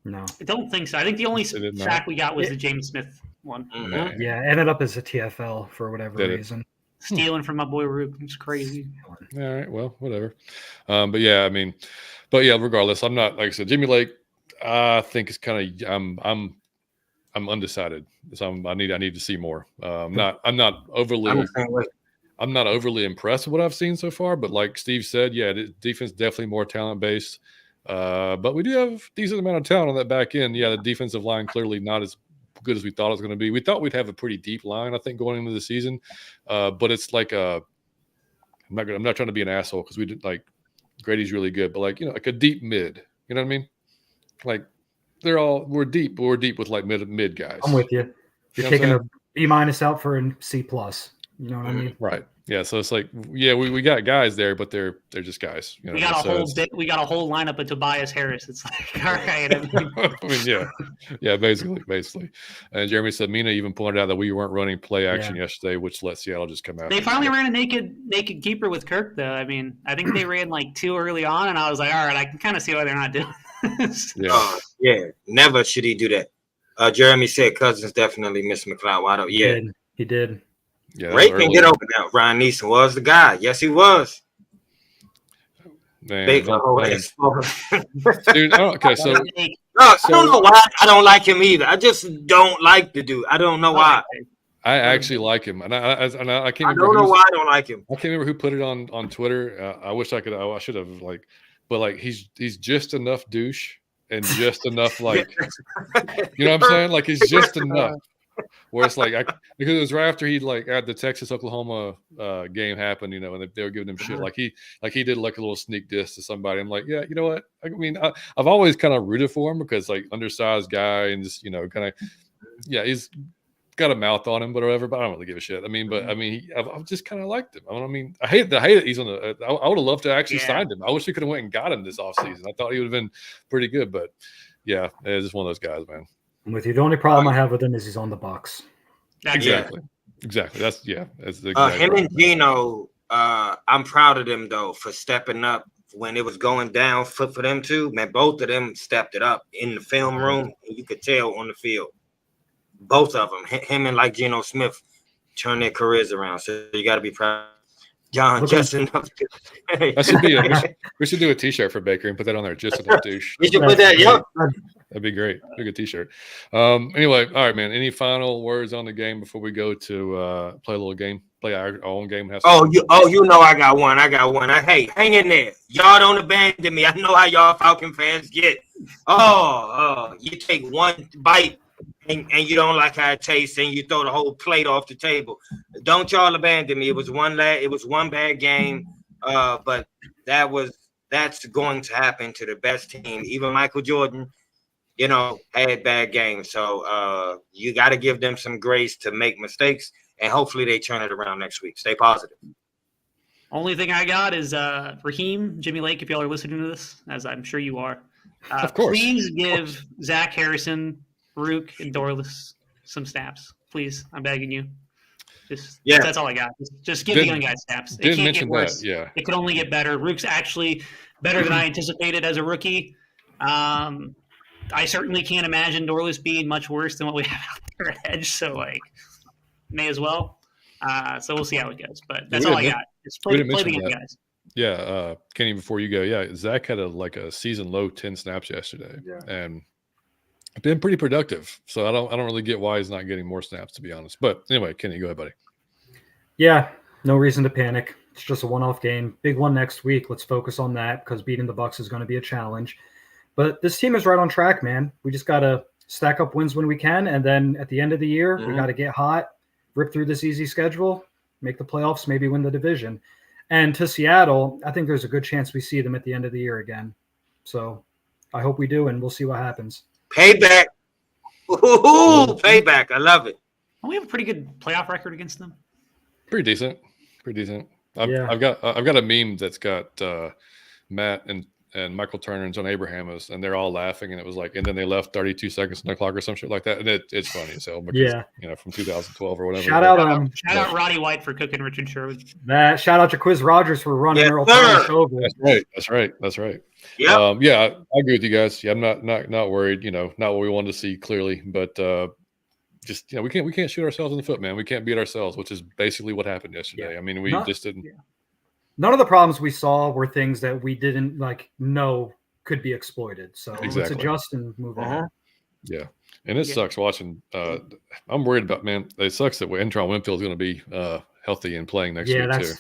No, I don't think so. I think the only sack we got was the James Smith one. Mhm. Yeah, ended up as a TFL for whatever reason. Stealing from my boy Rook. It's crazy. All right, well, whatever. But yeah, regardless, I'm not, like I said, Jimmy Lake. I think it's kind of I'm undecided. So I need to see more. I'm not overly impressed with what I've seen so far. But like Steve said, the defense definitely more talent based. But we do have a decent amount of talent on that back end. Yeah, the defensive line clearly not as good as we thought it was going to be. We thought we'd have a pretty deep line, I think, going into the season. But it's like I'm not trying to be an asshole because we did like Grady's really good, but like like a deep mid. You know what I mean? Like we're deep, but we're deep with like mid guys. I'm with you. You're taking a B- out for a C+. You know what I mean? Right. Yeah. So it's like, we got guys there, but they're just guys. We got a whole lineup of Tobias Harris. It's like, all right. I mean, basically. And Jeremy said Mina even pointed out that we weren't running play action yesterday, which let Seattle just come out. They finally ran a naked keeper with Kirk, though. I mean, I think they ran like 2 early on, and I was like, all right, I can kind of see why they're not doing this. Never should he do that. Jeremy said Cousins definitely missed McLeod wide open. He did. Yeah, Ray can get over that. Ryan Neeson was the guy. Yes, he was. Man, Dude, okay, so I don't know why I don't like him either. I just don't like the dude. I don't know why. I actually like him, and I can't. I don't know why I don't like him. I can't remember who put it on Twitter. I wish I could. I should have but he's just enough douche and just enough you know what I'm saying? Like he's just enough. Where it's like because it was right after he at the Texas-Oklahoma game happened, and they were giving him shit. Like he did like a little sneak diss to somebody. I'm like, yeah, you know what? I mean, I've always kind of rooted for him because undersized guy and just he's got a mouth on him, but whatever. But I don't really give a shit. I mean, I've just kind of liked him. I mean, I hate that he's on the. I would have loved to actually signed him. I wish we could have went and got him this offseason. I thought he would have been pretty good, but yeah, it's just one of those guys, man. I'm with you. The only problem I have with him is he's on the Bucs. Exactly. That's the him and Gino. I'm proud of them though for stepping up when it was going down for them too. Man, both of them stepped it up in the film room. And you could tell on the field. Both of them, him and Geno Smith, turned their careers around. So you got to be proud. John, just enough. We should do a T-shirt for Baker and put that on there. Just enough douche. You should put that. Yep. That'd be great. Be a good T-shirt. Anyway, all right, man. Any final words on the game before we go to play a little game? Play our own game. I got one. Hey, hang in there. Y'all don't abandon me. I know how y'all Falcon fans get. You take one bite. And you don't like how it tastes, and you throw the whole plate off the table. Don't y'all abandon me. It was one bad game, but that's going to happen to the best team. Even Michael Jordan, had bad games. So you got to give them some grace to make mistakes, and hopefully they turn it around next week. Stay positive. Only thing I got is Raheem, Jimmy Lake, if y'all are listening to this, as I'm sure you are. Of course. Please give Zach Harrison, Rook, and Dorless some snaps, please. I'm begging you. That's all I got. Just give the young guys snaps. It can't get worse. It could only get better. Rook's actually better than I anticipated as a rookie. I certainly can't imagine Dorless being much worse than what we have out there at edge. So may as well. So we'll see how it goes. But that's all I got. Just play the young guys. Yeah, Kenny, before you go, Zach had a season low 10 snaps yesterday, and been pretty productive. So I don't really get why he's not getting more snaps, to be honest. But anyway, Kenny, go ahead, buddy. Yeah, no reason to panic. It's just a one-off game. Big one next week. Let's focus on that because beating the Bucs is going to be a challenge. But this team is right on track, man. We just got to stack up wins when we can, and then at the end of the year, we got to get hot, rip through this easy schedule, make the playoffs, maybe win the division. And to Seattle, I think there's a good chance we see them at the end of the year again. So I hope we do, and we'll see what happens. Payback. Ooh, payback. I love it. Don't we have a pretty good playoff record against them? Pretty decent. I've got a meme that's got Matt and and Michael Turner and John Abraham and they're all laughing, and it was like, and then they left 32 seconds on the clock or some shit like that, and it's funny as hell because from 2012 or whatever. Shout out Roddy White for cooking Richard Sherwood. Shout out to Quiz Rogers for running Earl Thomas over. That's right. Yeah, I agree with you guys. Yeah, I'm not worried. Not what we wanted to see clearly, but just we can't shoot ourselves in the foot, man. We can't beat ourselves, which is basically what happened yesterday. I mean, we just didn't. Yeah. None of the problems we saw were things that we didn't know could be exploited. So let's adjust and move on. Yeah. And it sucks watching. I'm worried about, man. It sucks that Antron Winfield's going to be healthy and playing next week too.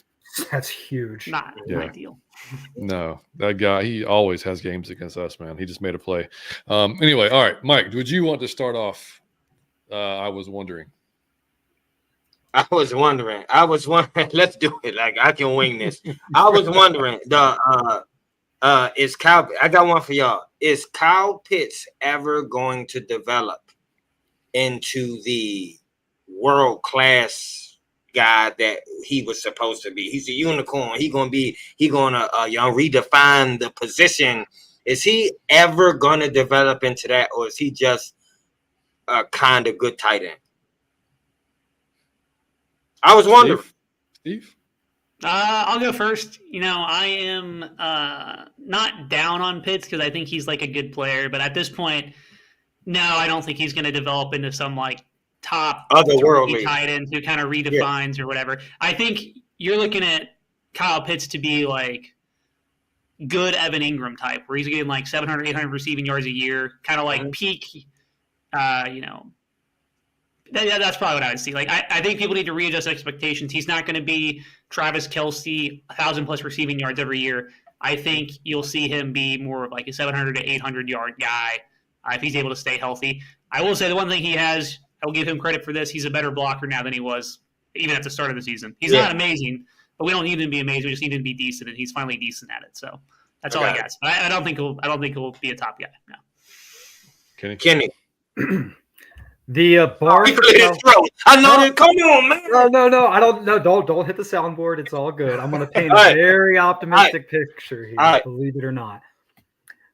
That's huge. Not ideal. No, that guy, he always has games against us, man. He just made a play. Anyway, all right, Mike, would you want to start off? I was wondering. Let's do it. Like, I can wing this. I was wondering, is Kyle, I got one for y'all. Is Kyle Pitts ever going to develop into the world-class guy that he was supposed to be? He's a unicorn. He's gonna redefine the position. Is he ever gonna develop into that, or is he just a kind of good tight end? I was wondering. Steve? I'll go first. I am not down on Pitts because I think he's like a good player, but at this point, no, I don't think he's going to develop into some like top otherworldly tight end who kind of redefines or whatever. I think you're looking at Kyle Pitts to be like good Evan Ingram type, where he's getting like 700, 800 receiving yards a year, kind of like peak, that's probably what I would see. Like, I think people need to readjust expectations. He's not going to be Travis Kelce, 1,000+ receiving yards every year. I think you'll see him be more of like a 700 to 800 yard guy if he's able to stay healthy. I will say the one thing he has, I will give him credit for this. He's a better blocker now than he was even at the start of the season. He's not amazing, but we don't need him to be amazing. We just need him to be decent, and he's finally decent at it. So that's all I got. But I don't think he'll be a top guy. No. Kenny. The bar. I know that. Come on, man. No. I don't. No, don't hit the soundboard. It's all good. I'm going to paint a very optimistic picture here. Believe it or not,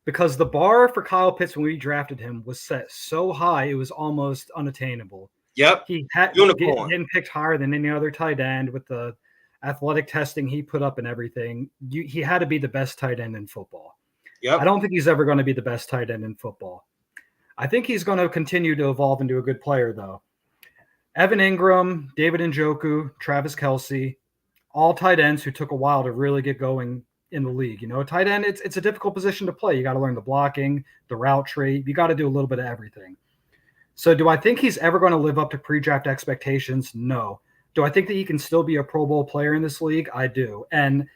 because the bar for Kyle Pitts when we drafted him was set so high it was almost unattainable. Yep. He had getting picked higher than any other tight end with the athletic testing he put up and everything. He had to be the best tight end in football. Yep. I don't think he's ever going to be the best tight end in football. I think he's going to continue to evolve into a good player, though. Evan Ingram, David Njoku, Travis Kelce, all tight ends who took a while to really get going in the league. Tight end, it's a difficult position to play. You got to learn the blocking, the route tree. You got to do a little bit of everything. So do I think he's ever going to live up to pre-draft expectations? No. Do I think that he can still be a Pro Bowl player in this league? I do. And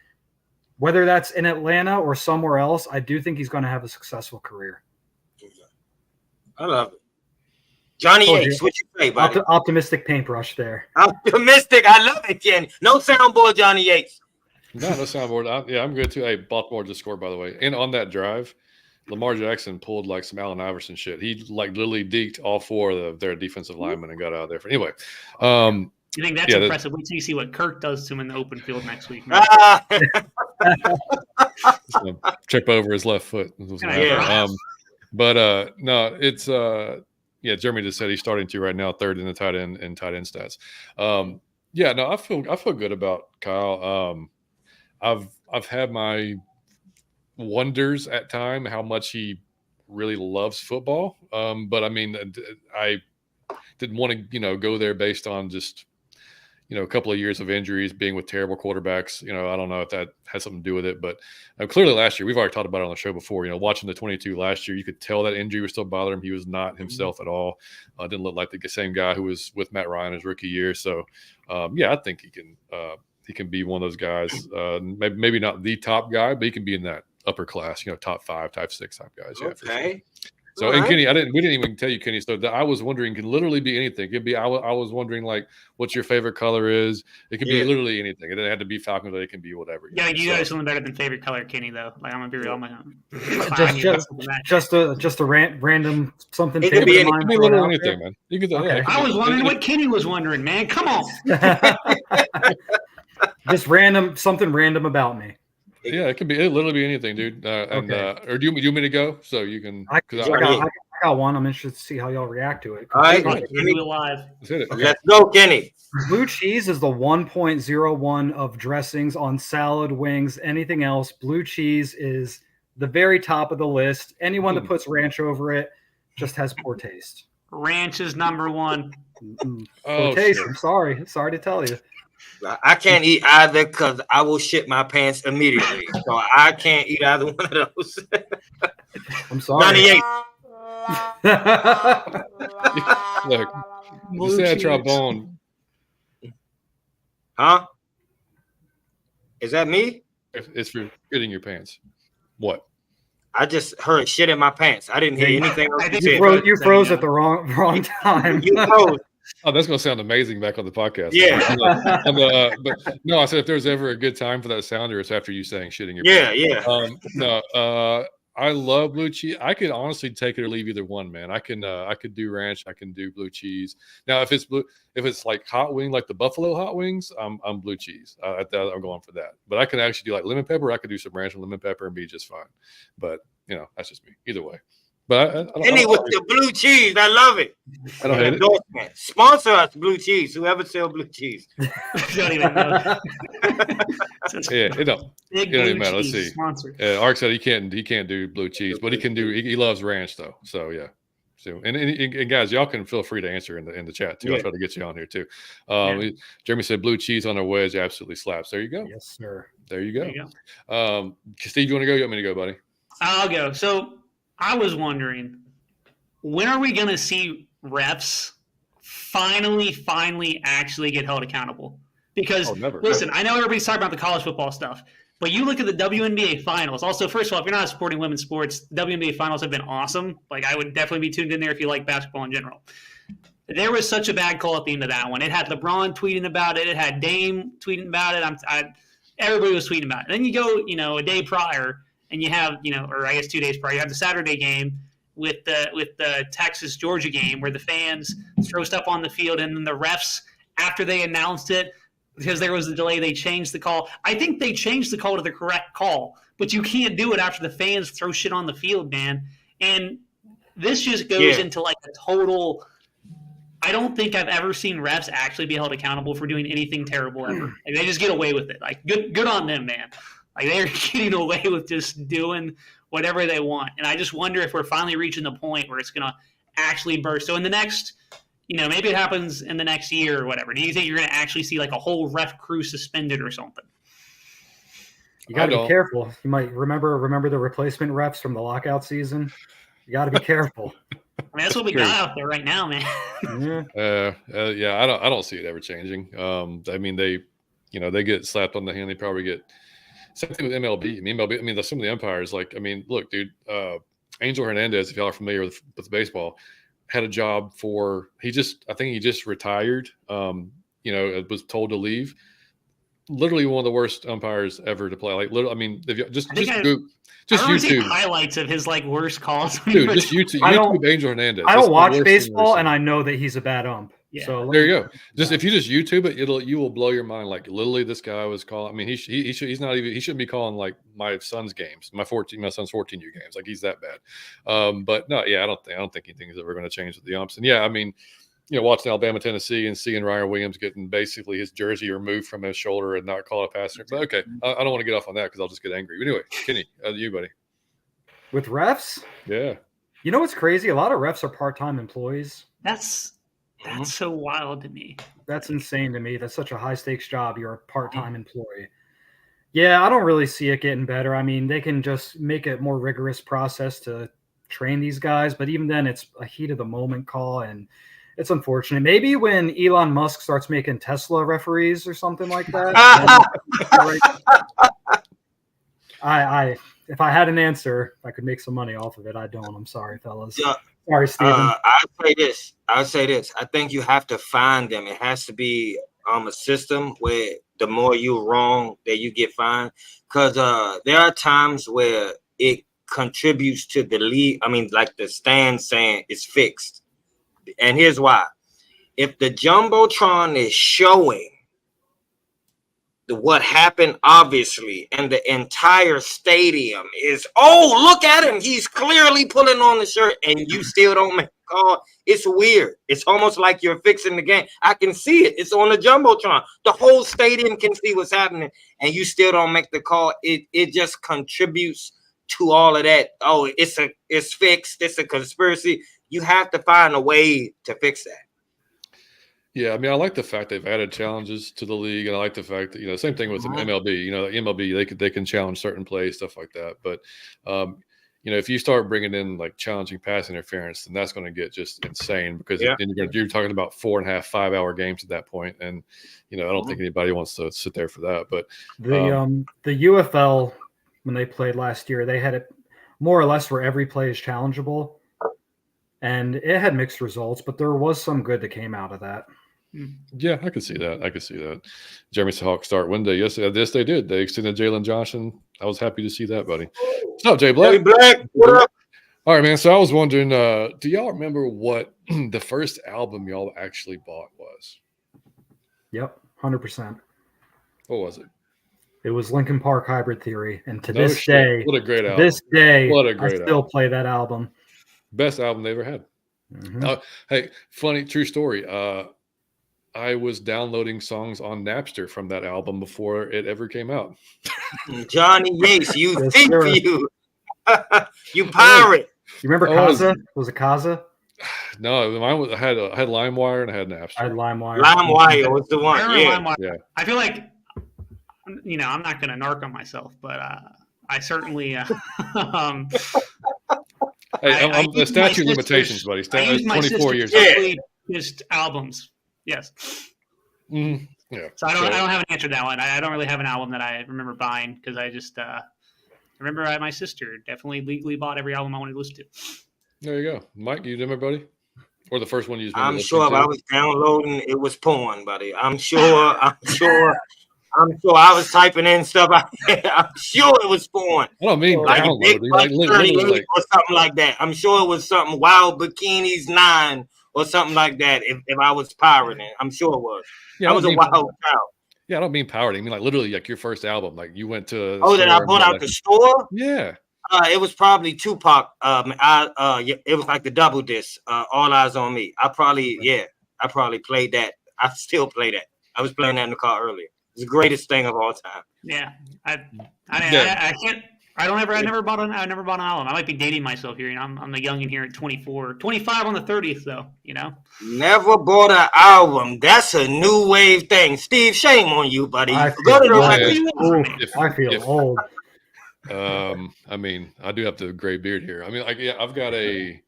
whether that's in Atlanta or somewhere else, I do think he's going to have a successful career. I love it. Johnny Yates, what you say, buddy? Optimistic paintbrush there. Optimistic. I love it, Ken. No soundboard, Johnny Yates. No soundboard. I'm good too. Hey, Baltimore just scored, by the way. And on that drive, Lamar Jackson pulled like some Allen Iverson shit. He like literally deked all four of their defensive linemen and got out of there. Anyway. You think that's impressive? Wait till you see what Kirk does to him in the open field next week. Trip over his left foot. But no, it's Jeremy just said he's starting to right now, third in the tight end stats. I feel good about Kyle. I've had my wonders at time how much he really loves football. But I mean, I didn't want to go there based on just a couple of years of injuries, being with terrible quarterbacks. I don't know if that has something to do with it, but clearly last year, we've already talked about it on the show before, watching the 22 last year, you could tell that injury was still bothering him. He was not himself at all. Didn't look like the same guy who was with Matt Ryan his rookie year. So I think he can be one of those guys, maybe not the top guy, but he can be in that upper class, top 5, top 6 type guys. Yeah, okay. For sure. So, and Kenny, we didn't even tell you, Kenny. So I was wondering, can literally be anything. It could be, I was wondering like what your favorite color is. It could be literally anything. It doesn't have to be Falcons, but it can be whatever. You got something better than favorite color, Kenny, though. Like, I'm gonna be real, just a random something. It could be literally anything, man. You could. Okay. I was wondering what Kenny was wondering, man. Come on. Just something random about me. Yeah, it could be. It literally be anything, dude. Or do you want me to go so you can? I got one. I'm interested to see how y'all react to it. All right, we'll do it live. Let's hit it. Okay. Let's go, Kenny. Blue cheese is the 1.01 of dressings on salad, wings, anything else. Blue cheese is the very top of the list. Anyone that puts ranch over it just has poor taste. Ranch is number one. Poor taste. Shit. I'm sorry to tell you. I can't eat either because I will shit my pants immediately. So I can't eat either one of those. I'm sorry. 98. Look, you said trombone. Huh? Is that me? It's for shitting your pants. What? I just heard shit in my pants. I didn't hear anything else. You froze at the wrong time. You froze. Oh, that's gonna sound amazing back on the podcast. Yeah. But no, I said if there's ever a good time for that sounder, it's after you saying shitting your pants. No, I love blue cheese. I could honestly take it or leave either one, man. I could do ranch. I can do blue cheese. Now, if it's like hot wing, like the buffalo hot wings, I'm blue cheese. I'm going for that. But I can actually do like lemon pepper. I could do some ranch and lemon pepper and be just fine. But that's just me. Either way. But Kenny with the blue cheese, I love it. I don't hate it. Sponsor us, blue cheese. Whoever sell blue cheese. Don't even know. It don't even matter. Let's see. Ark said he can't do blue cheese, but he can do. He loves ranch though. So yeah. So and guys, y'all can feel free to answer in the chat too. Yeah. I'll try to get you on here too. Jeremy said blue cheese on a wedge absolutely slaps. There you go. Yes, sir. There you go. Steve, you want to go? You want me to go, buddy? I'll go. So I was wondering, when are we going to see refs finally actually get held accountable? Because, listen, I know everybody's talking about the college football stuff, but you look at the WNBA finals. Also, first of all, if you're not supporting women's sports, WNBA finals have been awesome. Like, I would definitely be tuned in there if you like basketball in general. There was such a bad call at the end of that one. It had LeBron tweeting about it. It had Dame tweeting about it. Everybody was tweeting about it. And then you go, a day prior, and you have, or I guess 2 days prior, you have the Saturday game with the Texas-Georgia game where the fans throw stuff on the field, and then the refs, after they announced it, because there was a delay, they changed the call. I think they changed the call to the correct call, but you can't do it after the fans throw shit on the field, man. And this just goes into like a total – I don't think I've ever seen refs actually be held accountable for doing anything terrible ever. Like, they just get away with it. Like, good on them, man. Like, they're getting away with just doing whatever they want. And I just wonder if we're finally reaching the point where it's going to actually burst. So in the next, maybe it happens in the next year or whatever. Do you think you're going to actually see like a whole ref crew suspended or something? You got to be careful. You might remember the replacement refs from the lockout season. You got to be careful. I mean, that's what we got out there right now, man. I don't see it ever changing. I mean, they get slapped on the hand. They probably get. Same thing with MLB. Some of the umpires, look, dude, Angel Hernandez, if y'all are familiar with baseball, had a job I think he just retired, was told to leave. Literally one of the worst umpires ever to play. If you just YouTube highlights of his worst calls. Dude, just YouTube Angel Hernandez. I don't watch baseball, and I know that he's a bad ump. Yeah. So there you go. If you just YouTube it, you will blow your mind. Like literally, this guy was calling. I mean, he shouldn't be calling like my son's games, my son's 14-year games. Like, he's that bad. But no, I don't think anything is ever going to change with the umps. And watching Alabama, Tennessee, and seeing Ryan Williams getting basically his jersey removed from his shoulder and not call a pass. But okay, I don't want to get off on that because I'll just get angry. But anyway, Kenny, you buddy. With refs, yeah. You know what's crazy? A lot of refs are part-time employees. That's so wild to me. That's insane to me. That's such a high-stakes job. You're a part-time employee. Yeah, I don't really see it getting better. I mean, they can just make a more rigorous process to train these guys, but even then, it's a heat-of-the-moment call, and it's unfortunate. Maybe when Elon Musk starts making Tesla referees or something like that. If I had an answer, I could make some money off of it. I don't. I'm sorry, fellas. Sorry, Steven. I'll say this. I think you have to find them. It has to be a system where the more you're wrong, that you get fined. Because there are times where it contributes to the league. I mean, like the stand saying it's fixed. And here's why. If the Jumbotron is showing what happened, obviously, and the entire stadium is, oh, look at him. He's clearly pulling on the shirt, and you still don't make a call. It's weird. It's almost like you're fixing the game. I can see it. It's on the Jumbotron. The whole stadium can see what's happening, and you still don't make the call. It just contributes to all of that. Oh, it's fixed. It's a conspiracy. You have to find a way to fix that. Yeah, I mean, I like the fact they've added challenges to the league, and I like the fact that same thing with MLB. The MLB they can challenge certain plays, stuff like that. But if you start bringing in like challenging pass interference, then that's going to get just insane because then you're talking about 4.5, 5 hour games at that point, and I don't think anybody wants to sit there for that. But the UFL when they played last year, they had it more or less where every play is challengeable, and it had mixed results, but there was some good that came out of that. Yeah, I could see that. Jeremy Seahawks start Wednesday. Yes, they did. They extended Jalen Johnson. I was happy to see that, buddy. What's up, Jay Black? Hey, Black, what up? All right, man. So I was wondering, do y'all remember what the first album y'all actually bought was? Yep, 100%. What was it? It was Linkin Park Hybrid Theory, and to No this shit. day, What a great album. I still play that album. Best album they ever had. Mm-hmm. Hey, funny true story. I was downloading songs on Napster from that album before it ever came out. Johnny Yates, you Yes, think sir. you pirate. You remember Kaza? Was it Kaza? No, mine was I had LimeWire and I had Napster. I had LimeWire. LimeWire was the one. I remember Yeah. LimeWire. Yeah. I feel like, I'm not going to narc on myself, but I certainly. Hey, the used my statute limitations, sister's- buddy. I used my 24 years. sister's Yeah. early just albums. Yes. Mhm. Yeah. So I don't have an answer to that one. I don't really have an album that I remember buying because I just remember my sister definitely legally bought every album I wanted to listen to. There you go, Mike. You remember, buddy? Or the first one you? I'm sure if I was downloading, it was porn, buddy. I'm sure I was typing in stuff. I'm sure it was porn. I don't mean Like downloading. Like, literally, like, or something like that. I'm sure it was something Wild Bikinis 9 or something like that. If I was pirating, I'm sure it was. yeah, I was a wild child. Yeah, I don't mean pirating. I mean like literally like your first album. Like you went to. Oh, that I bought out the store? Yeah. It was probably Tupac. It was like the double disc. All Eyes on Me. I probably played that. I still play that. I was playing that in the car earlier. It's the greatest thing of all time. Yeah, I can't. I never bought an album. I might be dating myself here. I'm the youngin' here at 24, 25 on the 30th though. Never bought an album. That's a new wave thing. Steve, shame on you, buddy. I Go to the feel record. I feel old. I mean, I do have the gray beard here. I mean, like, yeah, I've got a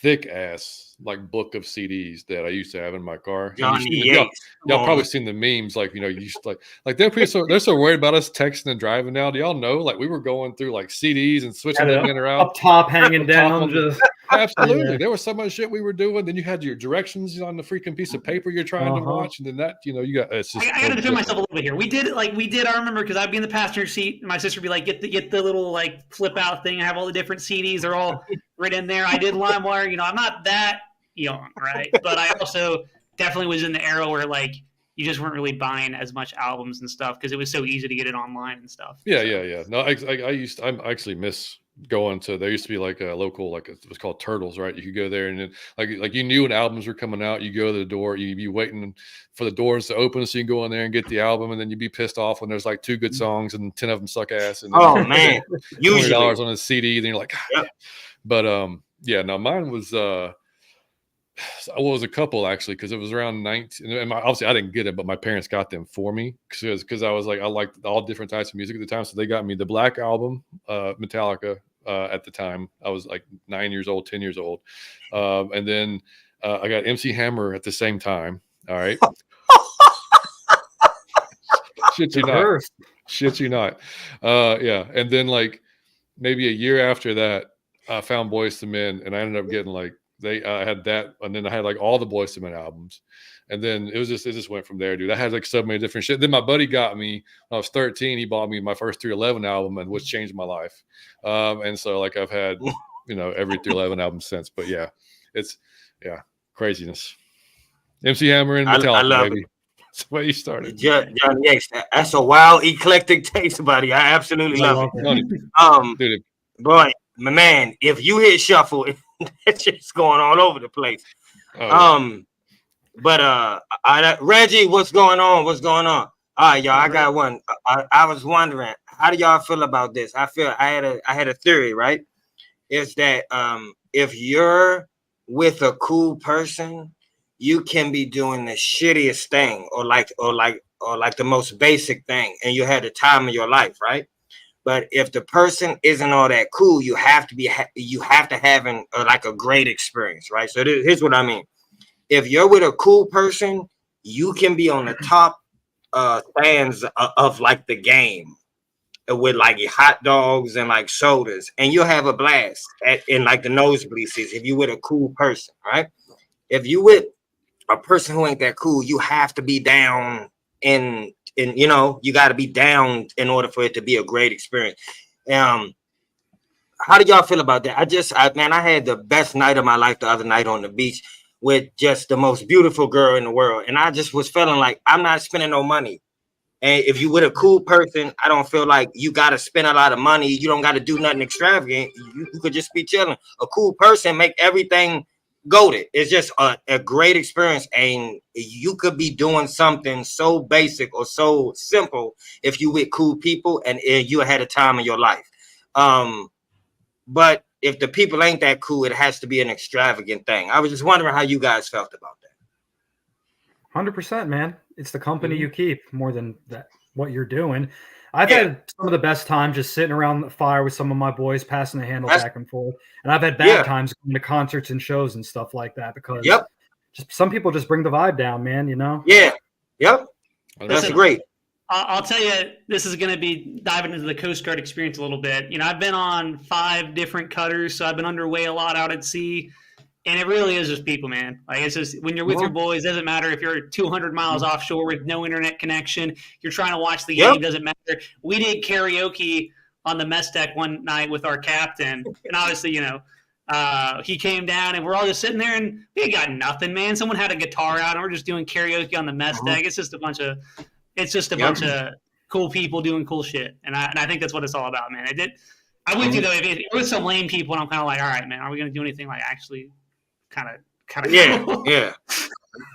thick ass like book of CDs that I used to have in my car. Johnny Y'all Yates. probably seen the memes, like you used to like they're so worried about us texting and driving now. Do y'all know? Like we were going through like CDs and switching them in or out. Up top, hanging down. Absolutely, Yeah. there was so much shit we were doing. Then you had your directions on the freaking piece of paper you're trying to watch, and then that you got. It's just. I got to defend myself a little bit here. We did. I remember because I'd be in the passenger seat, and my sister would be like, "Get the little like flip out thing. I have all the different CDs. They're all right in there." I did LimeWire. I'm not that young, right? But I also definitely was in the era where like you just weren't really buying as much albums and stuff because it was so easy to get it online and stuff. Yeah. No, I actually miss going to. There used to be like a local, like it was called Turtles, right? You could go there and then, like you knew when albums were coming out. You go to the door, you'd be waiting for the doors to open so you can go in there and get the album, and then you'd be pissed off when there's like 2 good songs and 10 of them suck ass. And Oh man, $20 usually on a CD, then you're like, God. Yep. But yeah, no, mine was was a couple actually because it was around 19. And obviously, I didn't get it, but my parents got them for me because I was like, I liked all different types of music at the time, so they got me the Black Album, Metallica. At the time, I was like 9 years old, 10 years old, and then I got MC Hammer at the same time. All right, shit you not, yeah. And then like maybe a year after that, I found Boyz II Men, and I ended up getting like I had that, and then I had like all the Boyz II Men albums, and then it just went from there, dude. I had like so many different shit. Then my buddy got me when I was 13. He bought me my first 311 album, and which changed my life. And so like I've had every 311 album since. But yeah, it's craziness. MC Hammer and Metallica, I love baby. That's the way you started. Johnny Yates. That's a wild, eclectic taste, buddy. I absolutely love it. Dude, Boy, my man, if you hit shuffle, that shit's going all over the place. But Reggie, what's going on? What's going on? All right, y'all. I got one. I was wondering, how do y'all feel about this? I had a theory, right? Is that if you're with a cool person, you can be doing the shittiest thing, or like the most basic thing, and you had the time of your life, right? But if the person isn't all that cool, you have to have like a great experience, right? So here's what I mean. If you're with a cool person, you can be on the top stands of like the game with like hot dogs and like sodas, and you'll have a blast in like the nosebleed seats if you with a cool person, right? If you with a person who ain't that cool, you have to be down in you got to be down in order for it to be a great experience. How do y'all feel about that? I had the best night of my life the other night on the beach with just the most beautiful girl in the world, and I just was feeling like I'm not spending no money. And if you with a cool person, I don't feel like you got to spend a lot of money. You don't got to do nothing extravagant. You could just be chilling. A cool person make everything goated. It's just a great experience, and you could be doing something so basic or so simple if you with cool people and you had a time in your life. But if the people ain't that cool, it has to be an extravagant thing. I was just wondering how you guys felt about that. 100%, man. It's the company you keep more than what you're doing. I've had some of the best times just sitting around the fire with some of my boys, passing the handle back and forth. And I've had bad times going to concerts and shows and stuff like that because just some people just bring the vibe down, man, you know? Yeah. Yep. That's great. I'll tell you, this is going to be diving into the Coast Guard experience a little bit. You know, I've been on 5 different cutters, so I've been underway a lot out at sea. And it really is just people, man. Like, it's just when you're with your boys, doesn't matter if you're 200 miles offshore with no internet connection. You're trying to watch the game, doesn't matter. We did karaoke on the mess deck one night with our captain, and obviously, he came down, and we're all just sitting there, and we got nothing, man. Someone had a guitar out, and we're just doing karaoke on the mess deck. It's just a bunch of cool people doing cool shit, and I think that's what it's all about, man. I would do though if it was some lame people, and I'm kind of like, all right, man, are we gonna do anything like actually? Kind of cool. Yeah.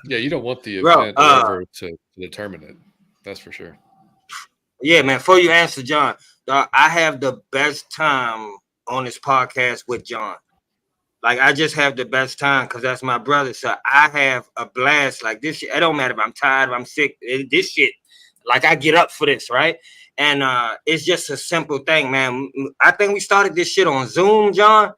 You don't want the event to determine it. That's for sure. Yeah, man. Before you answer, John, I have the best time on this podcast with John. Like, I just have the best time because that's my brother. So I have a blast. Like, this shit, it don't matter if I'm tired, if I'm sick. This shit, like, I get up for this, right? And it's just a simple thing, man. I think we started this shit on Zoom, John.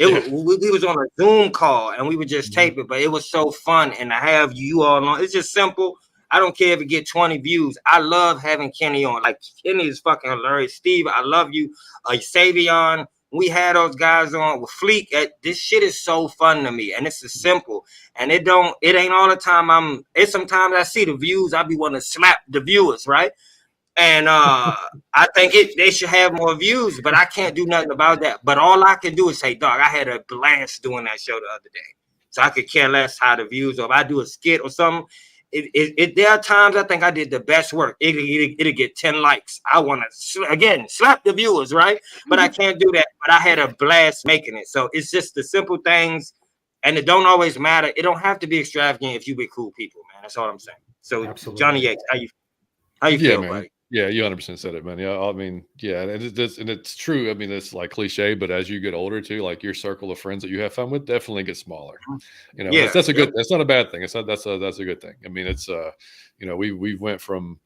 We was on a Zoom call and we would just tape it, but it was so fun. And to have you all on, it's just simple. I don't care if it get 20 views. I love having Kenny on. Like, Kenny is fucking hilarious. Steve, I love you. Savion, we had those guys on with Fleek. This shit is so fun to me, and it's a simple. And it ain't all the time. It's sometimes I see the views, I be wanting to slap the viewers, right? And I think they should have more views, but I can't do nothing about that. But all I can do is say, dog, I had a blast doing that show the other day. So I could care less how the views, or if I do a skit or something. There are times I think I did the best work. It'll get 10 likes. I want to, again, slap the viewers, right? But I can't do that. But I had a blast making it. So it's just the simple things, and it don't always matter. It don't have to be extravagant if you be cool people, man. That's all I'm saying. So, absolutely. Johnny Yates, how you feel, man? Buddy? Yeah, you 100% said it, man. Yeah, I mean, yeah, and it's true. I mean, it's like cliche, but as you get older too, like your circle of friends that you have fun with definitely gets smaller. That's a good. That's not a bad thing. That's a good thing. I mean, it's we went from,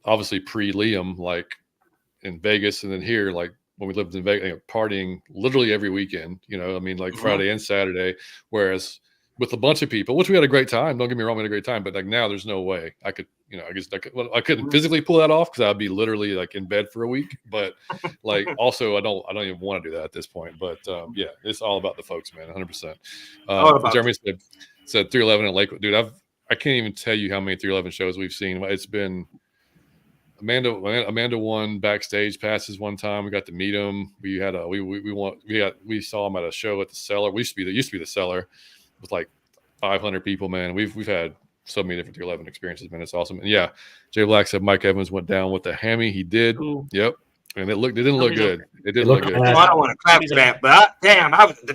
obviously pre-Liam, like in Vegas, and then here, like when we lived in Vegas, partying literally every weekend. Like Friday and Saturday, whereas with a bunch of people, which we had a great time. Don't get me wrong, we had a great time, but like now there's no way I could, I couldn't physically pull that off because I'd be literally like in bed for a week. But like also I don't even want to do that at this point. But it's all about the folks, man, 100%. Jeremy said 311 in Lakewood, dude. I can't even tell you how many 311 shows we've seen. It's been Amanda won backstage passes one time. We got to meet him. We had we saw him at a show at the Cellar. Used to be the Cellar with like 500 people, man. We've had so many different 11 experiences, man. It's awesome. And yeah, Jay Black said Mike Evans went down with the hammy. He did. Ooh. Yep. And it didn't look good. It didn't look good. I don't want to clap for that, but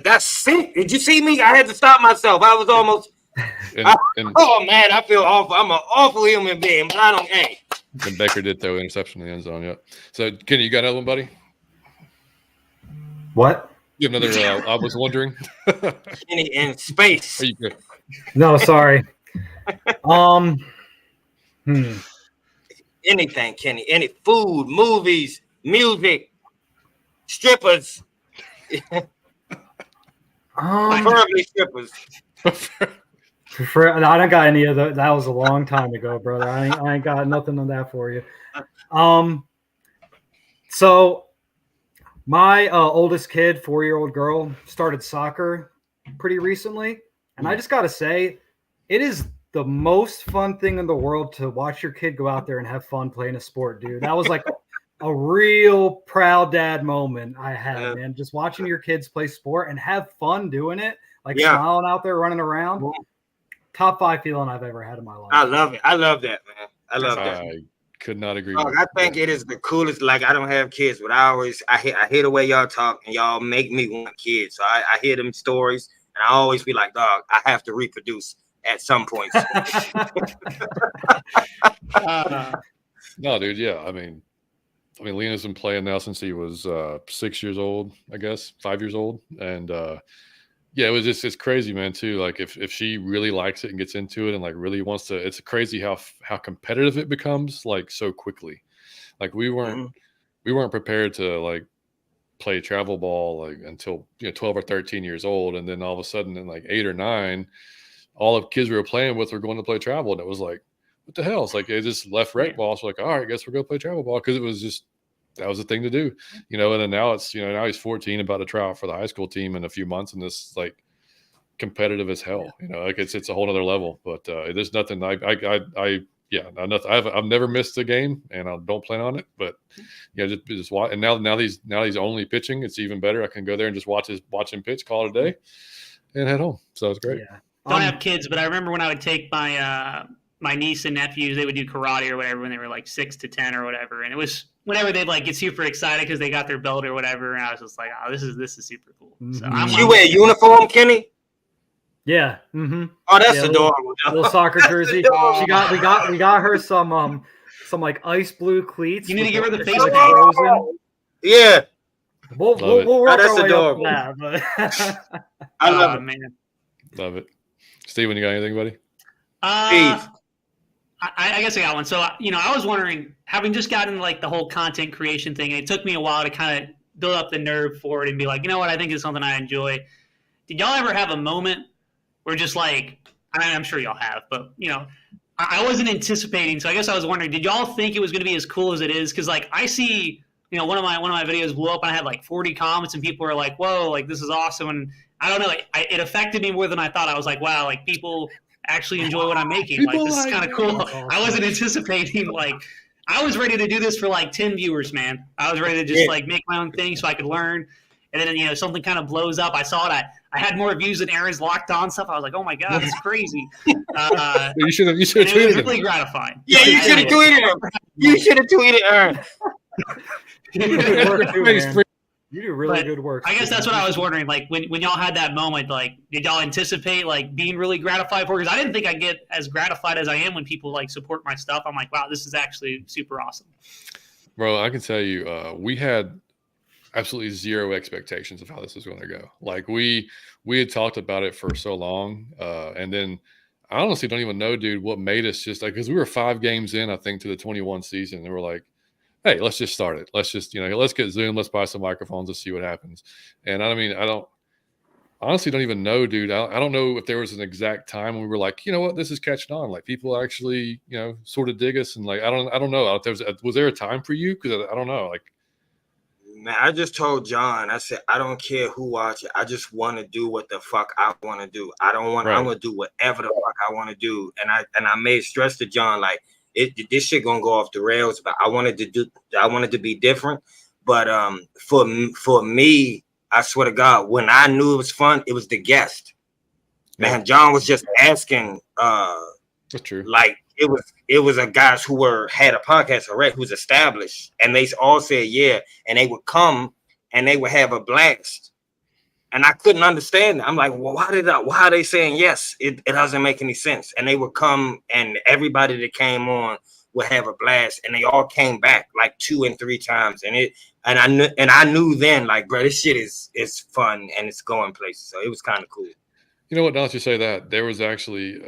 that's sick. Did you see me? I had to stop myself. I was almost. Oh man, I feel awful. I'm an awful human being, but I don't. Hey. And Baker did throw an interception in the end zone. Yep. So Kenny, you got another one, buddy? What? You have another. I was wondering. Kenny in space. Are you good? No, sorry. Anything, Kenny. Any food, movies, music, strippers. Preferably strippers. I don't got any of those. That was a long time ago, brother. I ain't got nothing on that for you. So my oldest kid, 4-year-old girl, started soccer pretty recently, and I just got to say, it is the most fun thing in the world to watch your kid go out there and have fun playing a sport, dude. That was like a real proud dad moment I had, man. Just watching your kids play sport and have fun doing it, like smiling out there, running around. Top 5 feeling I've ever had in my life. I love it. I love that, man. I love that. I could not agree. I think it is the coolest. Like, I don't have kids, but I hear the way y'all talk, and y'all make me want kids. So I hear them stories, and I always be like, dog, I have to reproduce at some point. No, dude. Yeah, I mean, Lena's been playing now since he was 6 years old, I guess, 5 years old, and yeah, it's crazy, man. Too, like if she really likes it and gets into it and like really wants to, it's crazy how competitive it becomes like so quickly. Like we weren't prepared to like play travel ball like until 12 or 13 years old, and then all of a sudden in like 8 or 9. All the kids we were playing with were going to play travel, and it was like, what the hell? It's like it just left rec ball. So like, all right, I guess we're going to play travel ball because it was just that was the thing to do, And then now it's now he's 14, about to try out for the high school team in a few months, and this like competitive as hell. Like it's a whole other level. But there's nothing. I've never missed a game, and I don't plan on it. But just watch. And now he's only pitching. It's even better. I can go there and just watch him pitch, call it a day, and head home. So it's great. Yeah. Don't have kids, but I remember when I would take my my niece and nephews, they would do karate or whatever when they were like 6 to 10 or whatever, and it was whenever they'd like get super excited because they got their belt or whatever, and I was just like, oh, this is super cool. So you wear a uniform, Kenny? Yeah. Mm-hmm. Oh, that's adorable. Little soccer jersey. We got her some like ice blue cleats. You need to give her the face like paint. Frozen. Yeah. We'll work that's our way adorable. up that, but I love it, man. Love it. Steven, you got anything, buddy? I guess I got one. So, I was wondering, having just gotten like the whole content creation thing, it took me a while to kind of build up the nerve for it and be like, you know what, I think it's something I enjoy. Did y'all ever have a moment where just like, I'm sure y'all have, but I wasn't anticipating. So I guess I was wondering, did y'all think it was going to be as cool as it is? Because like I see, one of my videos blew up and I had like 40 comments and people were like, whoa, like this is awesome. And I don't know, it affected me more than I thought. I was like, wow, like people actually enjoy what I'm making. Like this is kind of cool. I wasn't anticipating I was ready to do this for like 10 viewers, man. I was ready to just like make my own thing so I could learn. And then something kind of blows up. I saw it. I had more views than Aaron's Locked On stuff. I was like, oh my god, it's crazy. You should have tweeted it. Was really gratifying. Yeah, you should have tweeted him. You should have tweeted Aaron. You do really good work. I guess that's what I was wondering. Like when y'all had that moment, like did y'all anticipate like being really gratified for it? Because I didn't think I'd get as gratified as I am when people like support my stuff. I'm like, wow, this is actually super awesome. Bro, I can tell you, we had absolutely zero expectations of how this was going to go. Like we had talked about it for so long, and then I honestly don't even know, dude, what made us just like, because we were 5 games in, I think, to the 21 season, and we're like, hey, let's just start it. Let's just, let's get Zoom. Let's buy some microphones. Let's see what happens. And I honestly don't even know, dude. I don't know if there was an exact time when we were like, you know what, this is catching on. Like people actually, sort of dig us. And like, I don't know. Was there a time for you? Because I don't know. Like, man, I just told John, I said, I don't care who watch it. I just want to do what the fuck I want to do. I'm going to do whatever the fuck I want to do. And I made stress to John, like, this shit gonna go off the rails, but I wanted to be different. But for me, I swear to God, when I knew it was fun, it was the guest. Man, John was just asking That's true. Like it was a guys who had a podcast already, who's established, and they all said yeah, and they would come and they would have a blast, and I couldn't understand it. I'm like, well, why are they saying yes? It doesn't make any sense. And they would come, and everybody that came on would have a blast, and they all came back like 2 and 3 times, and I knew then, like, bro, this shit is fun and it's going places. So it was kind of cool. You know what? Now that you say that, there was actually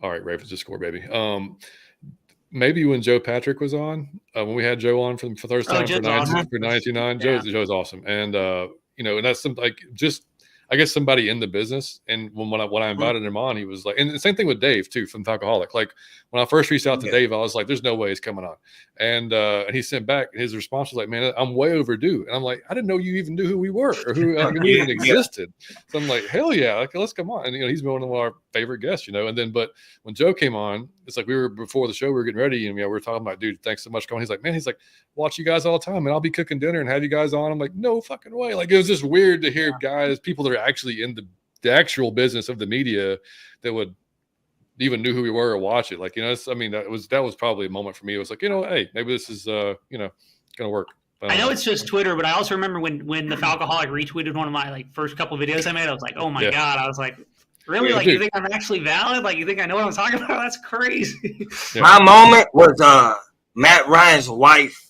all right, Ravens just score, baby. Maybe when Joe Patrick was on, when we had Joe on for the first time for 1999, Joe's awesome. And and that's something like just I guess somebody in the business. And when I invited him on, he was like, and the same thing with Dave too from Falcoholic. Like when I first reached out to Dave, I was like, "There's no way he's coming on." And he sent back his response was like, "Man, I'm way overdue." And I'm like, "I didn't know you even knew who we were or who we even existed." So I'm like, "Hell yeah, like, let's come on." And he's one of our favorite guests, And then, but when Joe came on, it's like we were before the show, we were getting ready, and we were talking about, "Dude, thanks so much for coming." He's like, "Man," he's like, "watch you guys all the time, and I'll be cooking dinner and have you guys on." I'm like, "No fucking way!" Like it was just weird to hear people that are actually in the actual business of the media that would even knew who we were or watch it. Like, that was probably a moment for me. It was like, hey, maybe this is, gonna work. I know it's just Twitter, but I also remember when the Falcoholic retweeted one of my like first couple of videos I made, I was like, oh my God. I was like, really? Like, you think I'm actually valid? Like, you think I know what I'm talking about? That's crazy. Yeah. My moment was Matt Ryan's wife.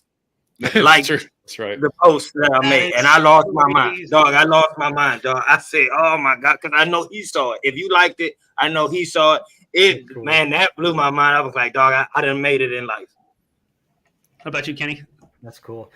Like, that's right. The post that I made, and I lost my mind, dog. I lost my mind, dog. I said, "Oh my God," because I know he saw it. If you liked it, I know he saw it. Cool. Man, that blew my mind. I was like, "Dog, I done made it in life." How about you, Kenny? That's cool.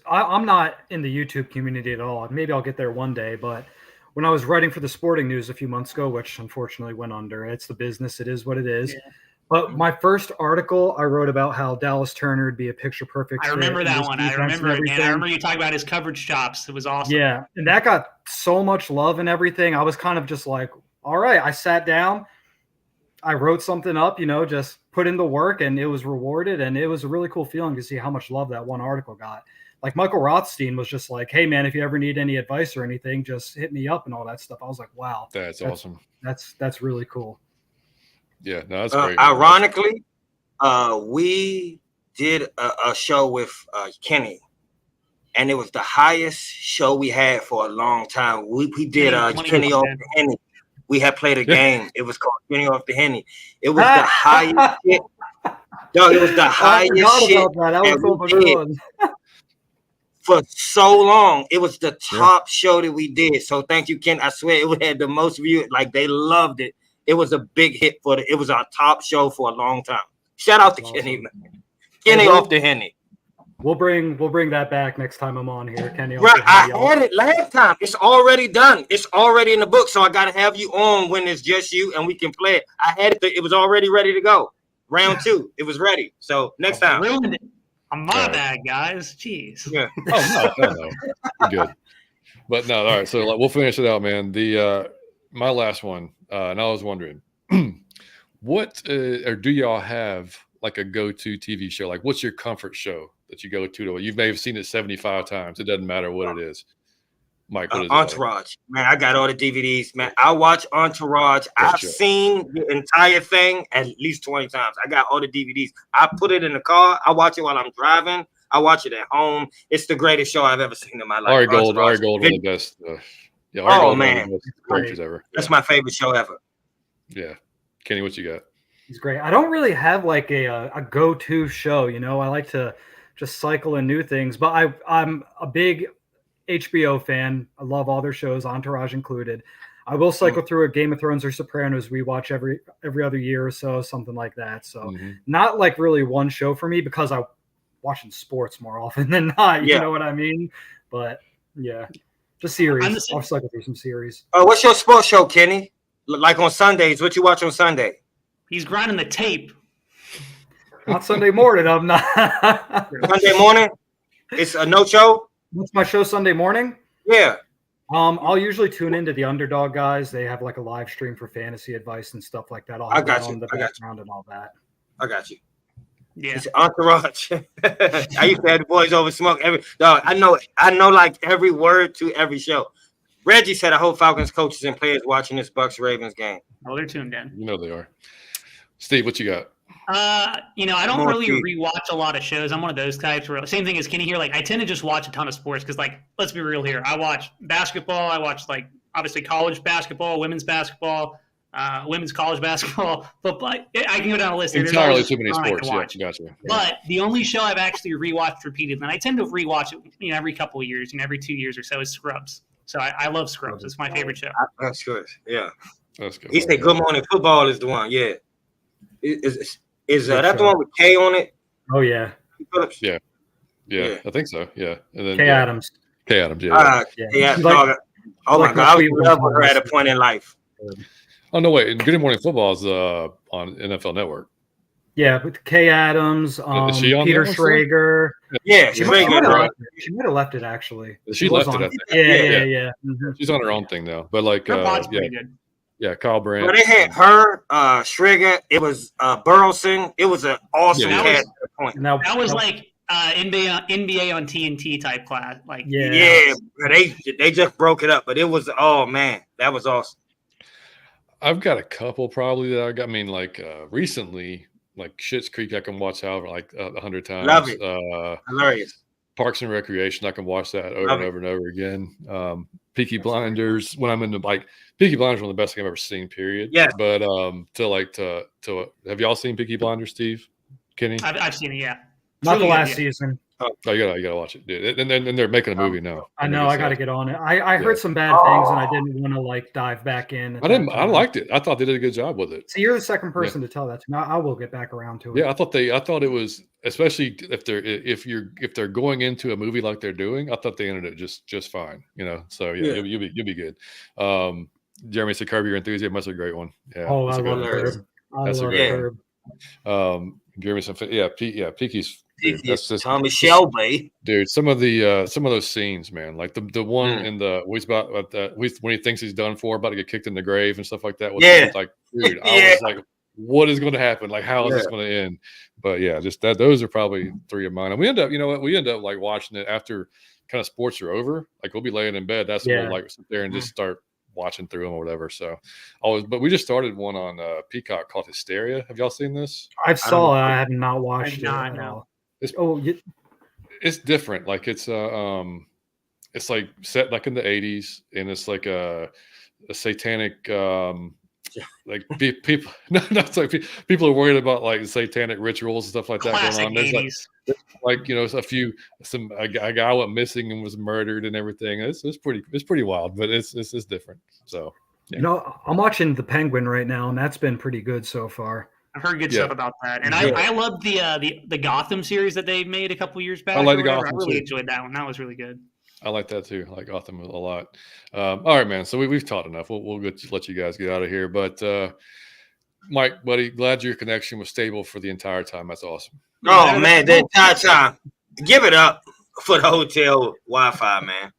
I'm not in the YouTube community at all. Maybe I'll get there one day, but when I was writing for the Sporting News a few months ago, which unfortunately went under, it's the business. It is what it is. Yeah. But my first article, I wrote about how Dallas Turner would be a picture-perfect. I remember that one. I remember it, man. I remember you talking about his coverage chops. It was awesome. Yeah, and that got so much love and everything. I was kind of just like, all right. I sat down. I wrote something up, just put in the work, and it was rewarded. And it was a really cool feeling to see how much love that one article got. Like Michael Rothstein was just like, hey, man, if you ever need any advice or anything, just hit me up and all that stuff. I was like, wow. That's awesome. That's really cool. Yeah, no, that's great. Ironically, we did a show with Kenny, and it was the highest show we had for a long time. We did Kenny off the Henny. We had played a game. It was called Kenny off the Henny. It was the highest shit. Dog, it was the highest shit that we did for so long. It was the top show that we did. So thank you, Ken. I swear it had the most views. Like they loved it. It was a big hit it was our top show for a long time. Shout out to Kenny, man. Kenny off the Henny. We'll bring that back next time I'm on here, Kenny. Right, I had it last time. It's already done. It's already in the book. So I gotta have you on when it's just you and we can play it. I had it. It was already ready to go. Round 2, it was ready. So next time. Ruined it. I'm my bad, guys. Jeez. Yeah. Oh no. You're good. But no, all right. So we'll finish it out, man. My last one, and I was wondering, what or do y'all have like a go-to TV show? Like, what's your comfort show that you go to? You may have seen it 75 times. It doesn't matter what it is. Mike, what is Entourage. Man, I got all the DVDs, man. I watch Entourage. I've seen the entire thing at least 20 times. I got all the DVDs. I put it in the car. I watch it while I'm driving. I watch it at home. It's the greatest show I've ever seen in my life. Ari Gold, one of the best. Yeah, Ari man, characters ever. That's my favorite show ever. Yeah, Kenny, what you got? He's great. I don't really have like a go-to show. I like to just cycle in new things, but I'm a big HBO fan. I love all their shows, Entourage included. I will cycle through a Game of Thrones or Sopranos we watch every other year or so, something like that. So not like really one show for me because I'm watching sports more often than not. You know what I mean? But yeah. The series. I'll cycle through some series. What's your sports show, Kenny? Like on Sundays, what you watch on Sunday? He's grinding the tape. Not Sunday morning. I'm not. Sunday morning? It's a no show? What's my show Sunday morning? Yeah. I'll usually tune into the Underdog guys. They have like a live stream for fantasy advice and stuff like that. I got you. The background and all that. I got you. Yeah, it's Entourage. I used to have the boys over smoke dog. I know like every word to every show. Reggie said, I hope Falcons coaches and players watching this Bucks Ravens game. Oh, they're tuned in. You know they are. Steve, what you got? I don't really rewatch a lot of shows. I'm one of those types where same thing as Kenny here. Like I tend to just watch a ton of sports because, like, let's be real here. I watch basketball. I watch obviously college basketball, women's basketball, women's college basketball, football. I can go down a list. Entirely too many sports. Yeah, gotcha. But the only show I've actually rewatched repeatedly, and I tend to rewatch it, every couple of years, every 2 years or so, is Scrubs. So I love Scrubs. It's my favorite show. That's good. Yeah, that's good. He said Good Morning Football is the one. Yeah, is that the one with K on it? Oh yeah. Yeah, I think so. Yeah, and then K Adams. K Adams. Yeah. Oh my God, I was in love with her at a point in life. Oh no, wait! Good Morning Football is on NFL Network. Yeah, with Kay Adams, Peter Schrager. Yeah, she might have left it actually. She left it. I think. Yeah. Mm-hmm. She's on her own thing now, but like, yeah, Kyle Brandt. But they had her, Schrager. It was Burleson. It was an awesome cast at the point. That was like NBA on TNT type class. Like they just broke it up, but it was that was awesome. I've got a couple probably that I got. I mean, like recently, like Schitt's Creek, I can watch however like 100 times. Love it. Hilarious. Parks and Recreation, I can watch that over and over and over again. Peaky Blinders, when I'm into like Peaky Blinders, one of the best thing I've ever seen. Period. Yeah. But to have y'all seen Peaky Blinders, Steve, Kenny? I've seen it. Yeah. Not the last season. Oh, you gotta watch it, dude. And they're making a movie now. I know. I gotta get on it. I heard some bad things, and I didn't want to like dive back in. I liked it. I thought they did a good job with it. So you're the second person to tell that to me. I will get back around to it. Yeah, I thought it was, especially if they're going into a movie like they're doing. I thought they ended it just fine. So you'll be good. Jeremy said, "Curb Your Enthusiasm." That's a great one. Yeah. Oh, I love Curb. That's a great one. Jeremy said, Peaky's. Dude, that's just Tommy Shelby, dude. Some of those scenes, man, like the one in the when he thinks he's done for, about to get kicked in the grave and stuff like that. Like, dude, I was like, what is going to happen? Like, how is this going to end? But yeah, just that. Those are probably three of mine. And we end up like watching it after kind of sports are over. Like we'll be laying in bed. That's when we'll like sit there and just start watching through them or whatever. So but we just started one on Peacock called Hysteria. Have y'all seen this? I have not watched it at all. It's different. Like it's like set like in the 80s, and it's like a satanic like people. No, it's like people are worried about like satanic rituals and stuff like that Classic going on. There's 80s. like a guy went missing and was murdered and everything. It's pretty wild, but it's different. So I'm watching The Penguin right now, and that's been pretty good so far. I've heard good stuff about that, and I love the Gotham series that they made a couple years back. I like the Gotham. I really enjoyed that one. That was really good. I like that too. I like Gotham a lot. All right, man. So we've talked enough. We'll let you guys get out of here. But Mike, buddy, glad your connection was stable for the entire time. That's awesome. Oh man, the entire time. Give it up for the hotel Wi-Fi, man.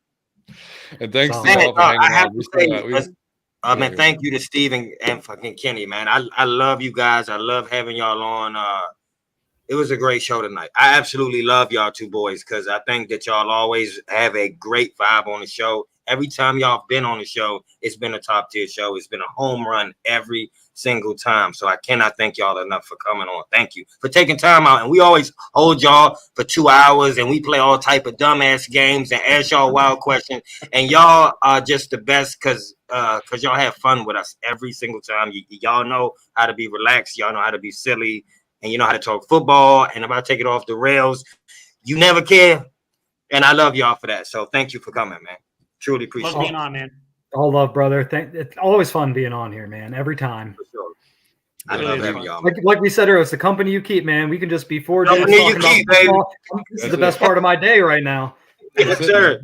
And thanks to y'all for hanging out. Man, thank you to Steven and fucking Kenny, man. I love you guys. I love having y'all on. It was a great show tonight. I absolutely love y'all two boys because I think that y'all always have a great vibe on the show. Every time y'all been on the show, it's been a top tier show. It's been a home run every single time. So I cannot thank y'all enough for coming on. Thank you for taking time out. And we always hold y'all for 2 hours and we play all type of dumbass games and ask y'all wild questions. And y'all are just the best because y'all have fun with us every single time. Y'all know how to be relaxed. Y'all know how to be silly. And you know how to talk football. And if I take it off the rails, you never care. And I love y'all for that. So thank you for coming, man. Truly appreciate it. Love being on, man. All love, brother. It's always fun being on here, man. Every time. For sure. I love having y'all. Like we said earlier, it's the company you keep, man. We can just be 4 days talking about football. This is the best part of my day right now. Yes, sir.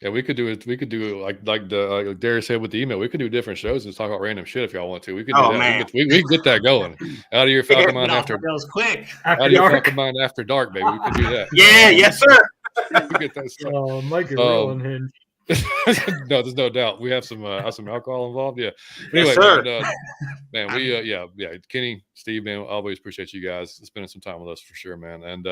Yeah, we could do it. We could do like Darius said with the email. We could do different shows and talk about random shit if y'all want to. We could do that. Man. We can get that going. Out of your Falcon Mind after quick. Out of your Falcon Mind after dark, baby. We could do that. Yeah, yes, sir. We get that stuff. Oh, Mike is real unhinged. No, there's no doubt. We have some alcohol involved. Yeah. Anyway, Yes, sir. Man, we Kenny, Steve, man, always appreciate you guys spending some time with us for sure, man. And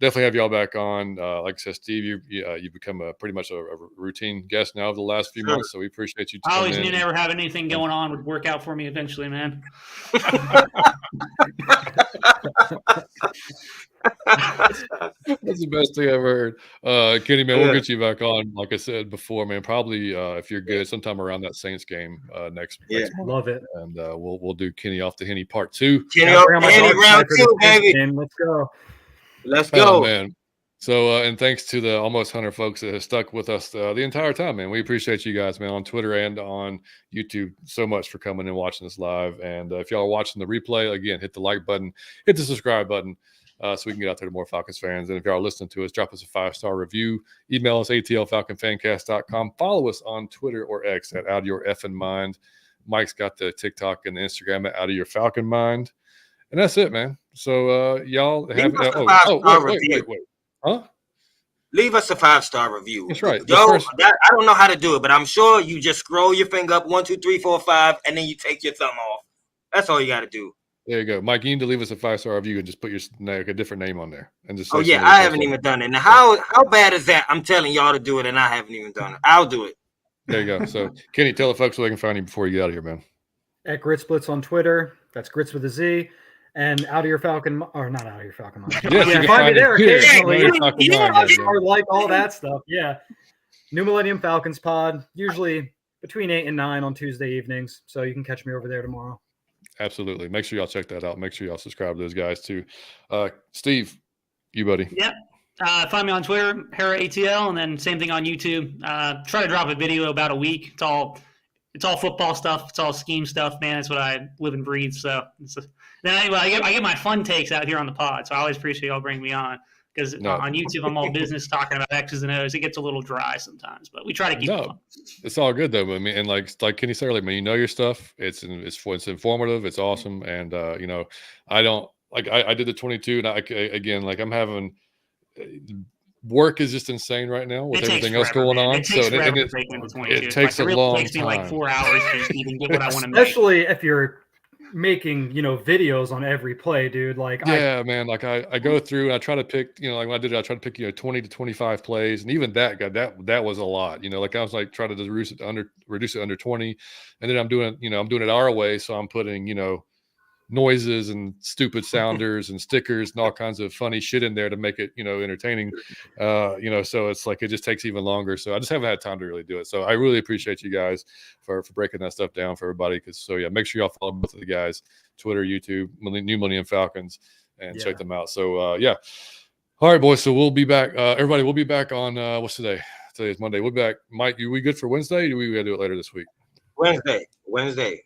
definitely have y'all back on. Like I said, Steve, you've become pretty much a routine guest now over the last few months, so we appreciate you. I always knew never have anything going on would work out for me eventually, man. That's the best thing I've ever heard. Kenny, man, we'll get you back on. Like I said before, man, probably if you're good, sometime around that Saints game next month. Love it. And we'll do Kenny off the Henny part 2. Kenny off the Henny round 2, baby. Let's go. Let's go. Oh, man. So, and thanks to the almost 100 folks that have stuck with us the entire time, man. We appreciate you guys, man, on Twitter and on YouTube so much for coming and watching us live. And if y'all are watching the replay, again, hit the like button, hit the subscribe button so we can get out there to more Falcons fans. And if y'all are listening to us, drop us a 5-star review. Email us, atlfalconfancast.com. Follow us on Twitter or X at Out of Your Effing Mind. Mike's got the TikTok and the Instagram at Out of Your Falcon Mind. And that's it, man. So y'all have wait. Huh? Leave us a 5-star review. That's right. Joe, I don't know how to do it, but I'm sure you just scroll your finger up 1, 2, 3, 4, 5, and then you take your thumb off. That's all you got to do. There you go, Mike. You need to leave us a 5-star review and just put a different name on there and just. Oh yeah, I haven't even done it. Now how bad is that? I'm telling y'all to do it, and I haven't even done it. I'll do it. There you go. So Kenny, tell the folks where they can find you before you get out of here, man. At Gritsblitz on Twitter. That's Grits with a Z. And Out of Your Falcon, or not Out of Your Falcon Mind. Yes, yeah, find me there occasionally. Or like all that stuff. Yeah. New Millennium Falcons pod, usually between 8 and 9 on Tuesday evenings. So you can catch me over there tomorrow. Absolutely. Make sure y'all check that out. Make sure y'all subscribe to those guys too. Steve, you buddy. Yep. Find me on Twitter, Hera ATL, and then same thing on YouTube. Try to drop a video about a week. It's all football stuff. It's all scheme stuff, man. It's what I live and breathe. So then I get my fun takes out here on the pod. So I always appreciate y'all bringing me on because on YouTube I'm all business talking about X's and O's. It gets a little dry sometimes, but we try to keep it fun. It's all good though. I mean, and like Kenny said earlier, man, you know your stuff. It's informative. It's awesome, and I don't like I did the 22, and I'm having. Work is just insane right now with everything else going on. It takes a long time. It takes me like 4 hours to even get what I want to make. Especially if you're making, videos on every play, dude. Man. Like I go through and I try to pick, like when I did it, I tried to pick, 20 to 25 plays. And even that was a lot, like I was like trying to reduce it under 20. And then I'm doing it our way. So I'm putting, noises and stupid sounders and stickers and all kinds of funny shit in there to make it entertaining, so it's like it just takes even longer. So I just haven't had time to really do it. So I really appreciate you guys for breaking that stuff down for everybody. Make sure y'all follow both of the guys, Twitter, YouTube, New Millennium Falcons, and check them out. So all right, boys, so we'll be back, everybody. We'll be back on what's today is Monday. We'll be back. Mike, are we good for Wednesday, or do we gotta do it later this week? Wednesday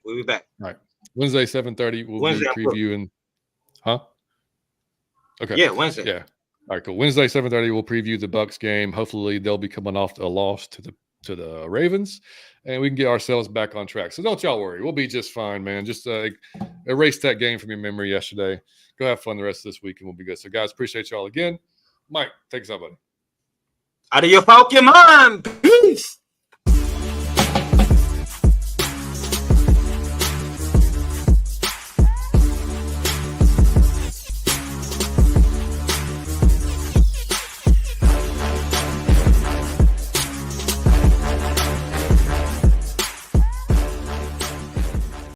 we'll be back. All right. Wednesday, 7:30. We'll be previewing. Huh? Okay. Yeah, Wednesday. Yeah. All right, cool. Wednesday, 7:30. We'll preview the Bucks game. Hopefully, they'll be coming off a loss to the Ravens, and we can get ourselves back on track. So don't y'all worry. We'll be just fine, man. Just erase that game from your memory yesterday. Go have fun the rest of this week, and we'll be good. So, guys, appreciate y'all again. Mike, take us out, buddy. Out of your Falcon mind. Peace.